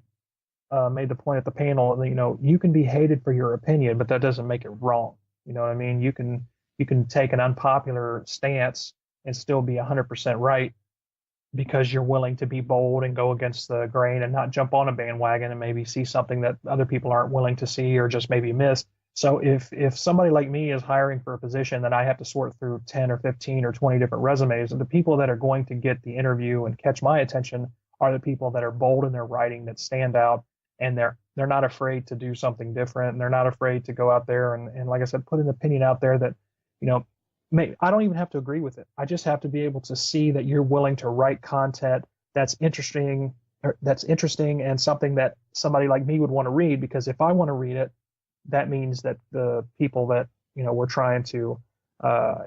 made the point at the panel, you can be hated for your opinion, but that doesn't make it wrong. You know what I mean? You can take an unpopular stance and still be 100% right because you're willing to be bold and go against the grain and not jump on a bandwagon and maybe see something that other people aren't willing to see or just maybe miss. So if somebody like me is hiring for a position that I have to sort through 10 or 15 or 20 different resumes, the people that are going to get the interview and catch my attention are the people that are bold in their writing, that stand out, and they're not afraid to do something different, and they're not afraid to go out there and like I said, put an opinion out there that, you know, I don't even have to agree with it. I just have to be able to see that you're willing to write content that's interesting, and something that somebody like me would want to read. Because if I want to read it, that means that the people that we're trying to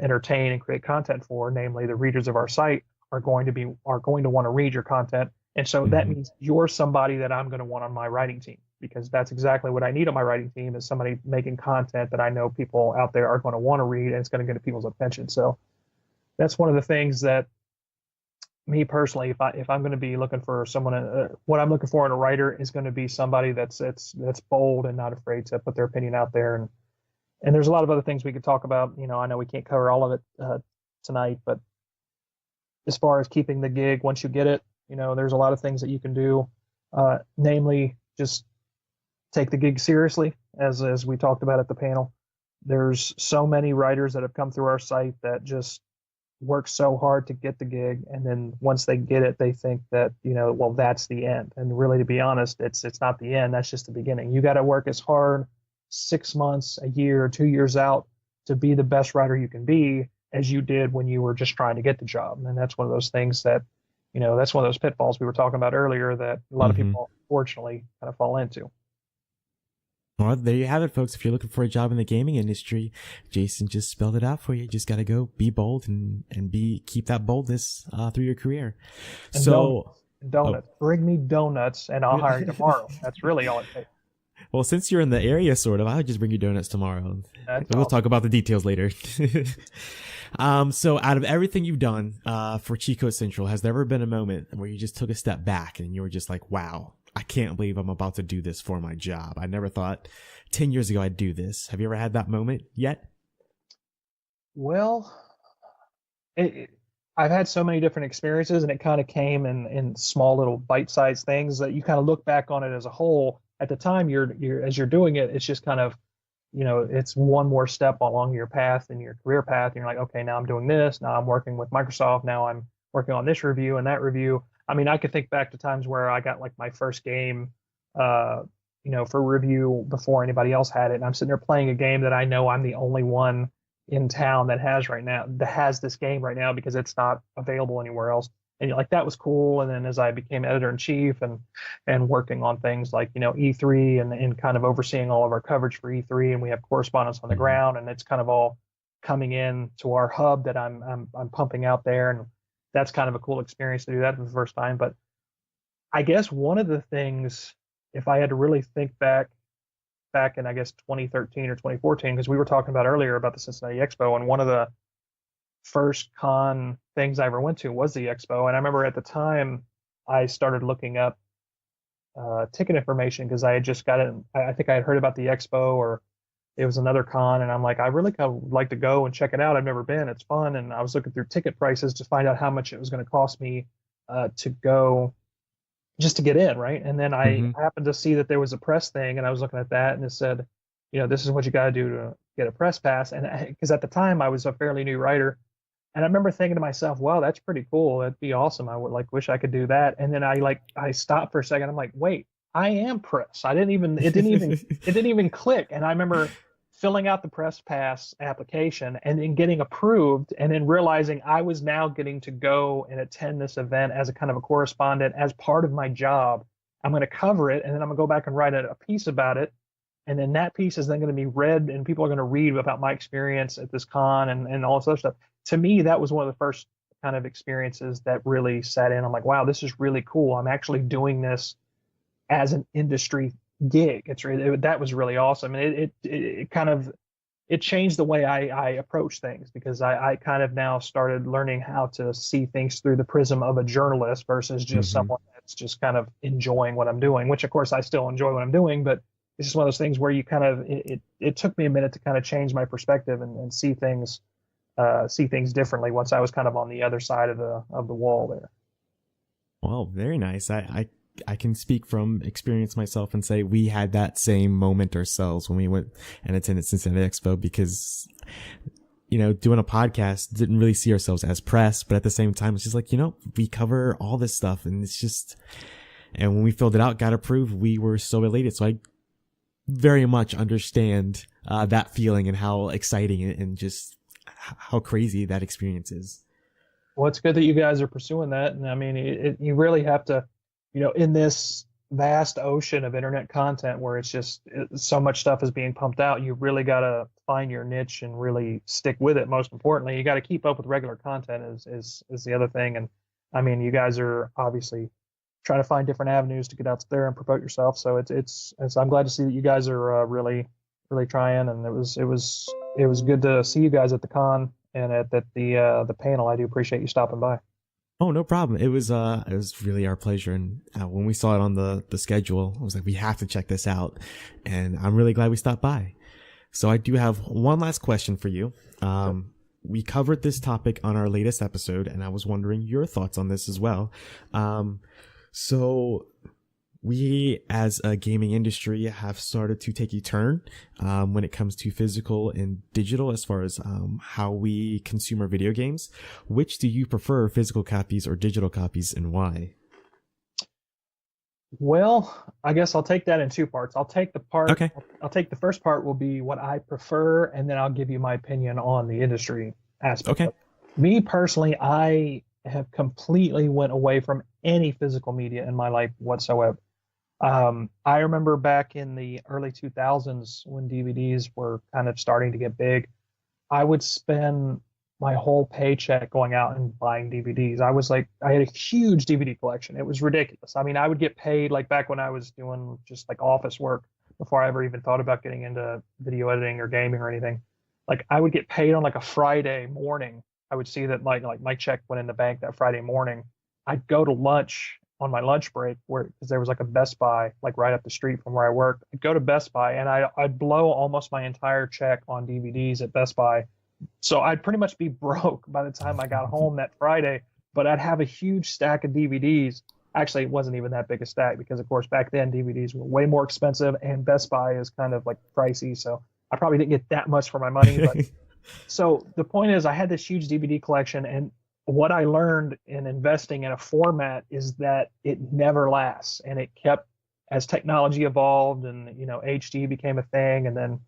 entertain and create content for, namely the readers of our site, are going to want to read your content. And so that Hmm. means you're somebody that I'm going to want on my writing team, because that's exactly what I need on my writing team, is somebody making content that I know people out there are going to want to read, and it's going to get people's attention. So that's one of the things that, me personally, if I'm going to be looking for someone, what I'm looking for in a writer is going to be somebody that's bold and not afraid to put their opinion out there. And there's a lot of other things we could talk about. I know we can't cover all of it tonight, but as far as keeping the gig once you get it, there's a lot of things that you can do. Namely, just take the gig seriously, as we talked about at the panel. There's so many writers that have come through our site that just work so hard to get the gig, and then once they get it, they think that, well, that's the end. And really, to be honest, it's not the end. That's just the beginning. You got to work as hard 6 months, a year, 2 years out to be the best writer you can be as you did when you were just trying to get the job. And that's one of those things that, that's one of those pitfalls we were talking about earlier that a lot of Hmm. people unfortunately kind of fall into. Well, there you have it, folks. If you're looking for a job in the gaming industry, Jason just spelled it out for you. You just got to go be bold and keep that boldness through your career. And donuts, So, and oh. donuts. Bring me donuts, and I'll hire you tomorrow. That's really all it takes. Well, since you're in the area, sort of, I would just bring you donuts tomorrow. That's We'll awesome. talk about the details later. So out of everything you've done for Cheat Code Central, has there ever been a moment where you just took a step back and you were just like, wow, I can't believe I'm about to do this for my job. I never thought 10 years ago I'd do this. Have you ever had that moment yet? Well, I've had so many different experiences, and it kind of came in small little bite-sized things that you kind of look back on it as a whole. At the time, as you're doing it, it's just kind of, it's one more step along your path and your career path. And you're like, okay, now I'm doing this. Now I'm working with Microsoft. Now I'm working on this review and that review. I mean, I could think back to times where I got like my first game, uh, for review before anybody else had it. And I'm sitting there playing a game that I know I'm the only one in town that has this game right now, because it's not available anywhere else. And you're like, that was cool. And then as I became editor in chief and working on things like, E3 and kind of overseeing all of our coverage for E3, and we have correspondence on the Mm-hmm. ground, and it's kind of all coming in to our hub that I'm pumping out there. And that's kind of a cool experience to do that for the first time. But I guess one of the things, if I had to really think back in, I guess, 2013 or 2014, because we were talking about earlier about the Cincinnati Expo, and one of the first con things I ever went to was the Expo. And I remember at the time I started looking up ticket information, because I had just gotten, I think I had heard about the Expo, or it was another con, and I'm like, I really kind of would like to go and check it out. I've never been. It's fun, and I was looking through ticket prices to find out how much it was going to cost me to go just to get in, right? And then I Hmm. happened to see that there was a press thing, and I was looking at that, and it said, this is what you got to do to get a press pass. And because at the time I was a fairly new writer, and I remember thinking to myself, wow, that's pretty cool. That'd be awesome. I would like wish I could do that. And then I stopped for a second. I'm like, wait, I am press. It didn't even click. And I remember filling out the press pass application and then getting approved and then realizing I was now getting to go and attend this event as a kind of a correspondent as part of my job. I'm going to cover it and then I'm going to go back and write a piece about it. And then that piece is then going to be read and people are going to read about my experience at this con and all this other stuff. To me, that was one of the first kind of experiences that really set in. I'm like, wow, this is really cool. I'm actually doing this as an industry gig. That was really awesome. And it kind of it changed the way I approach things because I kind of now started learning how to see things through the prism of a journalist versus just Hmm. someone that's just kind of enjoying what I'm doing, which of course I still enjoy what I'm doing, but it's just one of those things where you kind of it took me a minute to kind of change my perspective and see things differently once I was kind of on the other side of the wall there. Well, very nice. I can speak from experience myself and say we had that same moment ourselves when we went and attended Cincinnati Expo because, doing a podcast didn't really see ourselves as press, but at the same time, it's just like, we cover all this stuff and it's just, and when we filled it out, got approved, we were so elated. So I very much understand that feeling and how exciting and just how crazy that experience is. Well, it's good that you guys are pursuing that, and I mean, you really have to, in this vast ocean of internet content where so much stuff is being pumped out, you really got to find your niche and really stick with it. Most importantly, you got to keep up with regular content is the other thing. And I mean, you guys are obviously trying to find different avenues to get out there and promote yourself. So I'm glad to see that you guys are really trying. And it was good to see you guys at the con and at the panel. I do appreciate you stopping by. Oh, no problem. It was really our pleasure. And when we saw it on the schedule, I was like, we have to check this out. And I'm really glad we stopped by. So I do have one last question for you. Sure. We covered this topic on our latest episode, and I was wondering your thoughts on this as well. So we as a gaming industry have started to take a turn when it comes to physical and digital as far as how we consume our video games. Which do you prefer, physical copies or digital copies, and why? Well, I guess I'll take that in two parts. Okay. I'll take the first part will be what I prefer, and then I'll give you my opinion on the industry aspect Okay. of it. Me personally, I have completely went away from any physical media in my life whatsoever. I remember back in the early 2000s when DVDs were kind of starting to get big. I would spend my whole paycheck going out and buying DVDs. I had a huge DVD collection. It was ridiculous. I mean, I would get paid like back when I was doing just like office work before I ever even thought about getting into video editing or gaming or anything. Like I would get paid on like a Friday morning. I would see that like my check went in the bank that Friday morning. I'd go to lunch on my lunch break where because there was like a Best Buy like right up the street from where I worked. I'd go to Best Buy and I'd blow almost my entire check on DVDs at Best Buy, so I'd pretty much be broke by the time I got home that Friday, but I'd have a huge stack of DVDs. Actually, it wasn't even that big a stack because, of course, back then DVDs were way more expensive and Best Buy is kind of like pricey. So I probably didn't get that much for my money. But so the point is, I had this huge DVD collection. And what I learned in investing in a format is that it never lasts. And it kept, as technology evolved and, HD became a thing, and then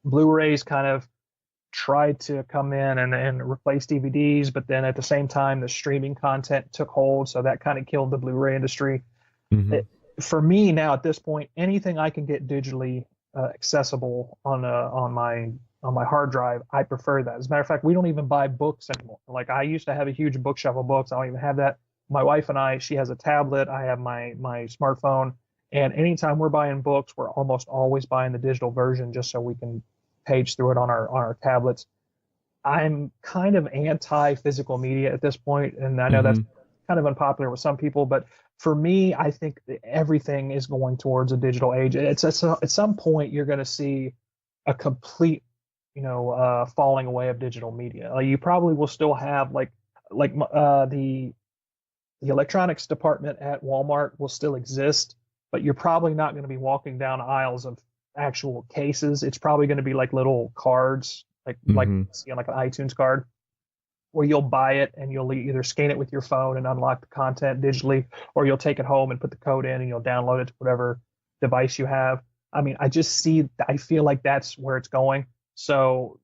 Blu-rays kind of tried to come in and replace DVDs, but then at the same time, the streaming content took hold. So that kind of killed the Blu-ray industry. Hmm. It, for me now at this point, anything I can get digitally accessible on my hard drive, I prefer that. As a matter of fact, we don't even buy books anymore. Like I used to have a huge bookshelf of books. I don't even have that. My wife and I, she has a tablet. I have my smartphone. And anytime we're buying books, we're almost always buying the digital version just so we can page through it on our tablets. I'm kind of anti physical media at this point, and I know that's Hmm. kind of unpopular with some people, but for me, I think that everything is going towards a digital age. At some point, you're going to see a complete, falling away of digital media. You probably will still have the electronics department at Walmart will still exist, but you're probably not going to be walking down aisles of actual cases. It's probably going to be like little cards, like Hmm. see on like an iTunes card, where you'll buy it and you'll either scan it with your phone and unlock the content digitally, or you'll take it home and put the code in and you'll download it to whatever device you have. I mean, I feel like that's where it's going. So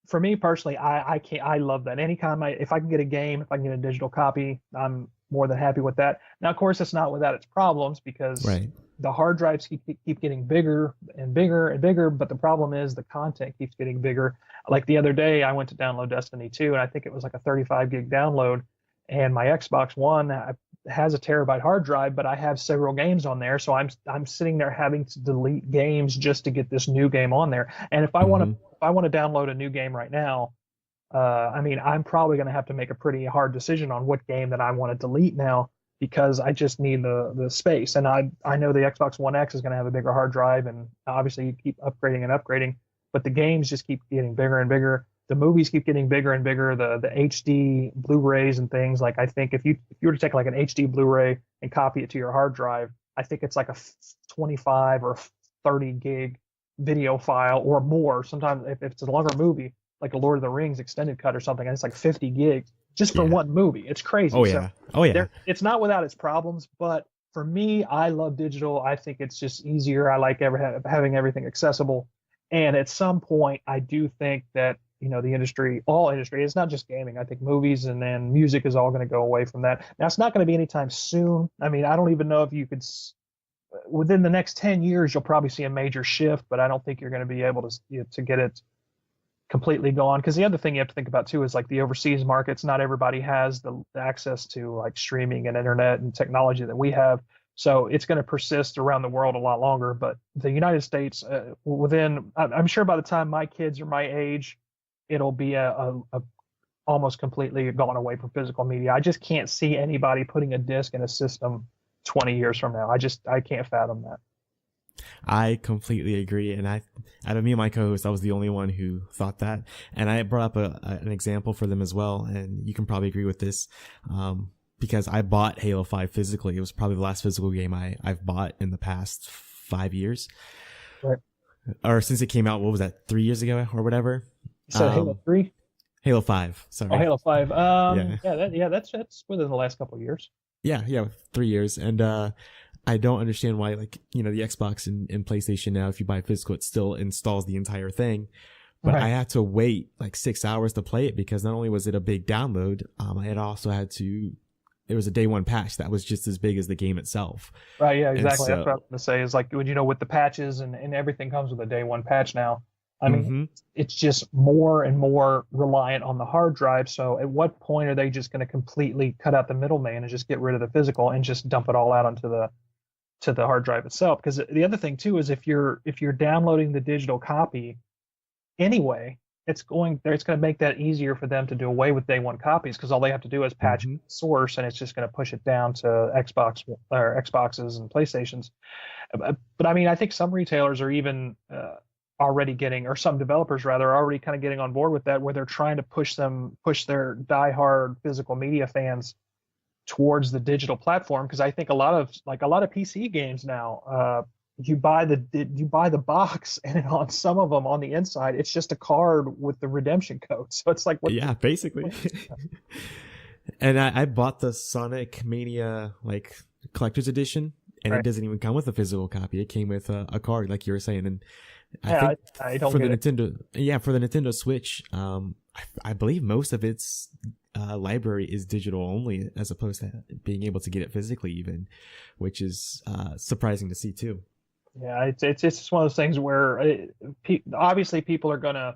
for me personally, I can't, I love that. Anytime if I can get a game, if I can get a digital copy, I'm more than happy with that. Now, of course, it's not without its problems because Right. the hard drives keep getting bigger and bigger and bigger, but the problem is the content keeps getting bigger. Like the other day, I went to download Destiny 2, and I think it was like a 35 gig download, and my Xbox One has a terabyte hard drive, but I have several games on there, so I'm sitting there having to delete games just to get this new game on there. And Hmm. if I want to download a new game right now, I mean, I'm probably going to have to make a pretty hard decision on what game that I want to delete now because I just need the space. And I know the Xbox One X is going to have a bigger hard drive, and obviously you keep upgrading and upgrading, but the games just keep getting bigger and bigger. The movies keep getting bigger and bigger. The HD Blu-rays and things, like I think if you were to take like an HD Blu-ray and copy it to your hard drive, I think it's like a 25 or 30 gig video file or more. Sometimes if it's a longer movie, like a Lord of the Rings extended cut or something, and it's like 50 gigs just for Yeah. one movie. It's crazy. Oh So yeah. Oh yeah. it's not without its problems, but for me, I love digital. I think it's just easier. I like having everything accessible. And at some point, I do think that the industry, all industry, it's not just gaming. I think movies and then music is all going to go away from that. Now, it's not going to be anytime soon. I mean, I don't even know if you could within the next 10 years, you'll probably see a major shift, but I don't think you're going to be able to get it completely gone. Because the other thing you have to think about too is like the overseas markets. Not everybody has the access to like streaming and internet and technology that we have. So it's going to persist around the world a lot longer. But the United States, I'm sure by the time my kids are my age, it'll be a almost completely gone away from physical media. I just can't see anybody putting a disc in a system 20 years from now. I can't fathom that. I completely agree. And out of me and my co-host, I was the only one who thought that. And I brought up an example for them as well. And you can probably agree with this. Because I bought Halo 5 physically. It was probably the last physical game I've bought in the past 5 years. Right. Or since it came out, what was that, 3 years ago or whatever? So Halo 3? Halo 5, sorry. Oh, Halo 5. Yeah. That's within the last couple of years. Yeah, 3 years. And I don't understand why, like, the Xbox and PlayStation now, if you buy physical, it still installs the entire thing. But Right. I had to wait like 6 hours to play it because not only was it a big download, I had also had to. It was a day one patch that was just as big as the game itself. Right, yeah, And exactly. That's what I so, was going to say is like, with the patches and everything comes with a day one patch now. I mean, hmm it's just more and more reliant on the hard drive. So at what point are they just going to completely cut out the middleman and just get rid of the physical and just dump it all out onto the hard drive itself? Because the other thing too is if you're downloading the digital copy anyway, it's going to make that easier for them to do away with day one copies because all they have to do is patch hmm source and it's just going to push it down to Xboxes and PlayStations. But I mean, I think some retailers are even already getting, or some developers rather, are already kind of getting on board with that, where they're trying to push their diehard physical media fans towards the digital platform. Because I think a lot of PC games now, you buy the box, and on some of them on the inside, it's just a card with the redemption code. So it's like, what? Yeah, basically. And I bought the Sonic Mania like collector's edition, and it Right. doesn't even come with a physical copy. It came with a card, like you were saying. And I Yeah, think I don't for the get it. Nintendo Switch, I believe most of its library is digital only, as opposed to being able to get it physically, even, which is surprising to see too. Yeah, it's just one of those things where obviously people are gonna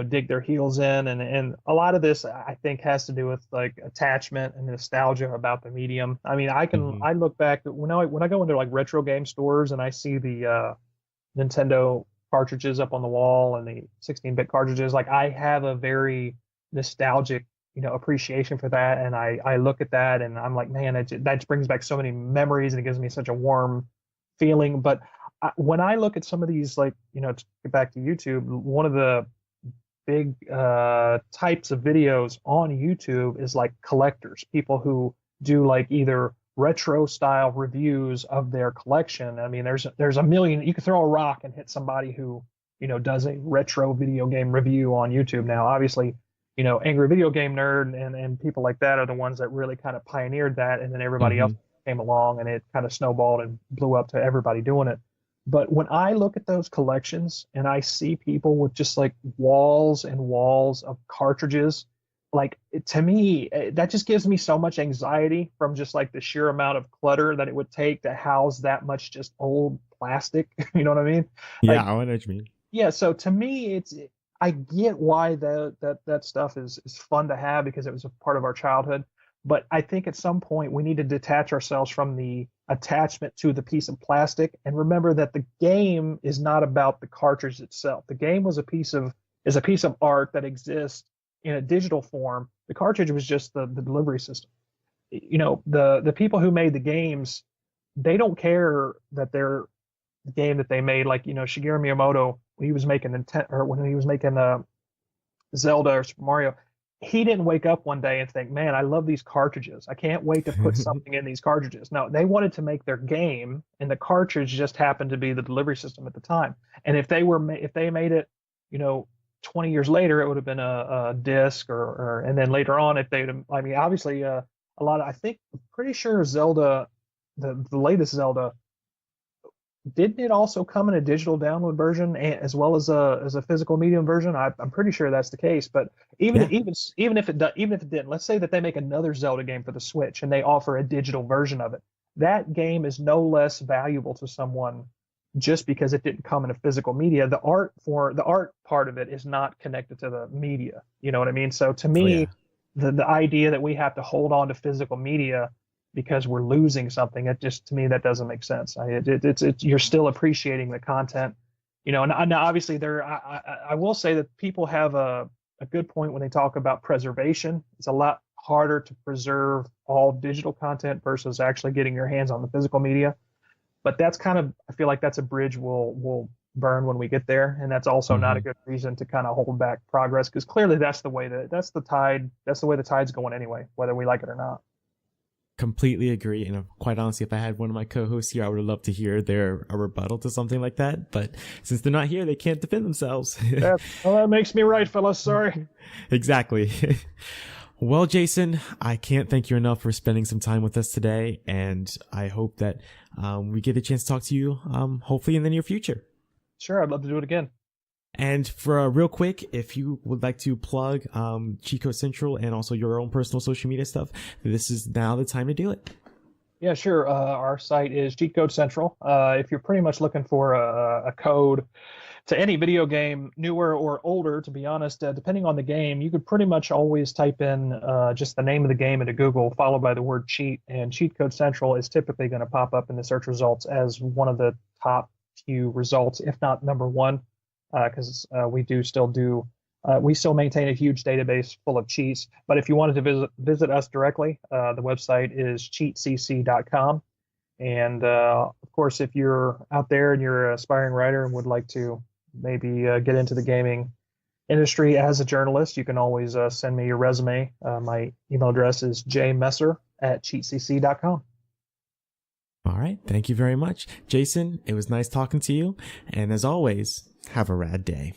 dig their heels in, and a lot of this I think has to do with like attachment and nostalgia about the medium. I mean, Hmm. I look back when I go into like retro game stores and I see the Nintendo cartridges up on the wall and the 16-bit cartridges, like I have a very nostalgic appreciation for that, and I look at that and I'm like, man, that brings back so many memories and it gives me such a warm feeling. But when I look at some of these, like, to get back to YouTube, one of the big types of videos on YouTube is like collectors, people who do like either retro style reviews of their collection. I mean, there's a million. You could throw a rock and hit somebody who does a retro video game review on YouTube now. Obviously, Angry Video Game Nerd and people like that are the ones that really kind of pioneered that, and then everybody else came along and it kind of snowballed and blew up to everybody doing it. But when I look at those collections and I see people with just like walls and walls of cartridges, like, to me, that just gives me so much anxiety from just like the sheer amount of clutter that it would take to house that much just old plastic. You know what I mean? Yeah, like, I know what you mean. Yeah, so to me, I get why that stuff is fun to have because it was a part of our childhood. But I think at some point we need to detach ourselves from the attachment to the piece of plastic and remember that the game is not about the cartridge itself. The game is a piece of art that exists in a digital form. The cartridge was just the delivery system. The people who made the games, they don't care that they're the game that they made. Like, Shigeru Miyamoto, when he was making Zelda or Super Mario, he didn't wake up one day and think, man, I love these cartridges. I can't wait to put something in these cartridges. No, they wanted to make their game, and the cartridge just happened to be the delivery system at the time. And if they made it, 20 years later, it would have been a disc and then later on, obviously, I'm pretty sure Zelda, the latest Zelda, didn't it also come in a digital download version as well as a physical medium version? I'm pretty sure that's the case. But even if it didn't, let's say that they make another Zelda game for the Switch and they offer a digital version of it, that game is no less valuable to someone just because it didn't come in a physical media. The art part of it is not connected to the media. You know what I mean? So to me, the idea that we have to hold on to physical media because we're losing something, to me, that doesn't make sense. You're still appreciating the content, and obviously I will say that people have a good point when they talk about preservation. It's a lot harder to preserve all digital content versus actually getting your hands on the physical media. But that's I feel like that's a bridge we'll burn when we get there. And that's also not a good reason to kind of hold back progress, because clearly that's the way the tide's going anyway, whether we like it or not. Completely agree. And quite honestly, if I had one of my co-hosts here, I would have loved to hear a rebuttal to something like that. But since they're not here, they can't defend themselves. That makes me right, fellas. Sorry. Exactly. Well, Jason, I can't thank you enough for spending some time with us today. And I hope that we get a chance to talk to you, hopefully in the near future. Sure. I'd love to do it again. And for real quick, if you would like to plug Cheat Code Central and also your own personal social media stuff, this is now the time to do it. Yeah, sure. Our site is Cheat Code Central. If you're pretty much looking for a code to any video game, newer or older, to be honest, depending on the game, you could pretty much always type in just the name of the game into Google, followed by the word cheat, and Cheat Code Central is typically going to pop up in the search results as one of the top few results, if not number one. Because we still maintain a huge database full of cheats. But if you wanted to visit us directly, the website is cheatcc.com. And of course, if you're out there and you're an aspiring writer and would like to maybe get into the gaming industry as a journalist, you can always send me your resume. My email address is jmesser@cheatcc.com. All right. Thank you very much. Jason, it was nice talking to you. And as always, have a rad day.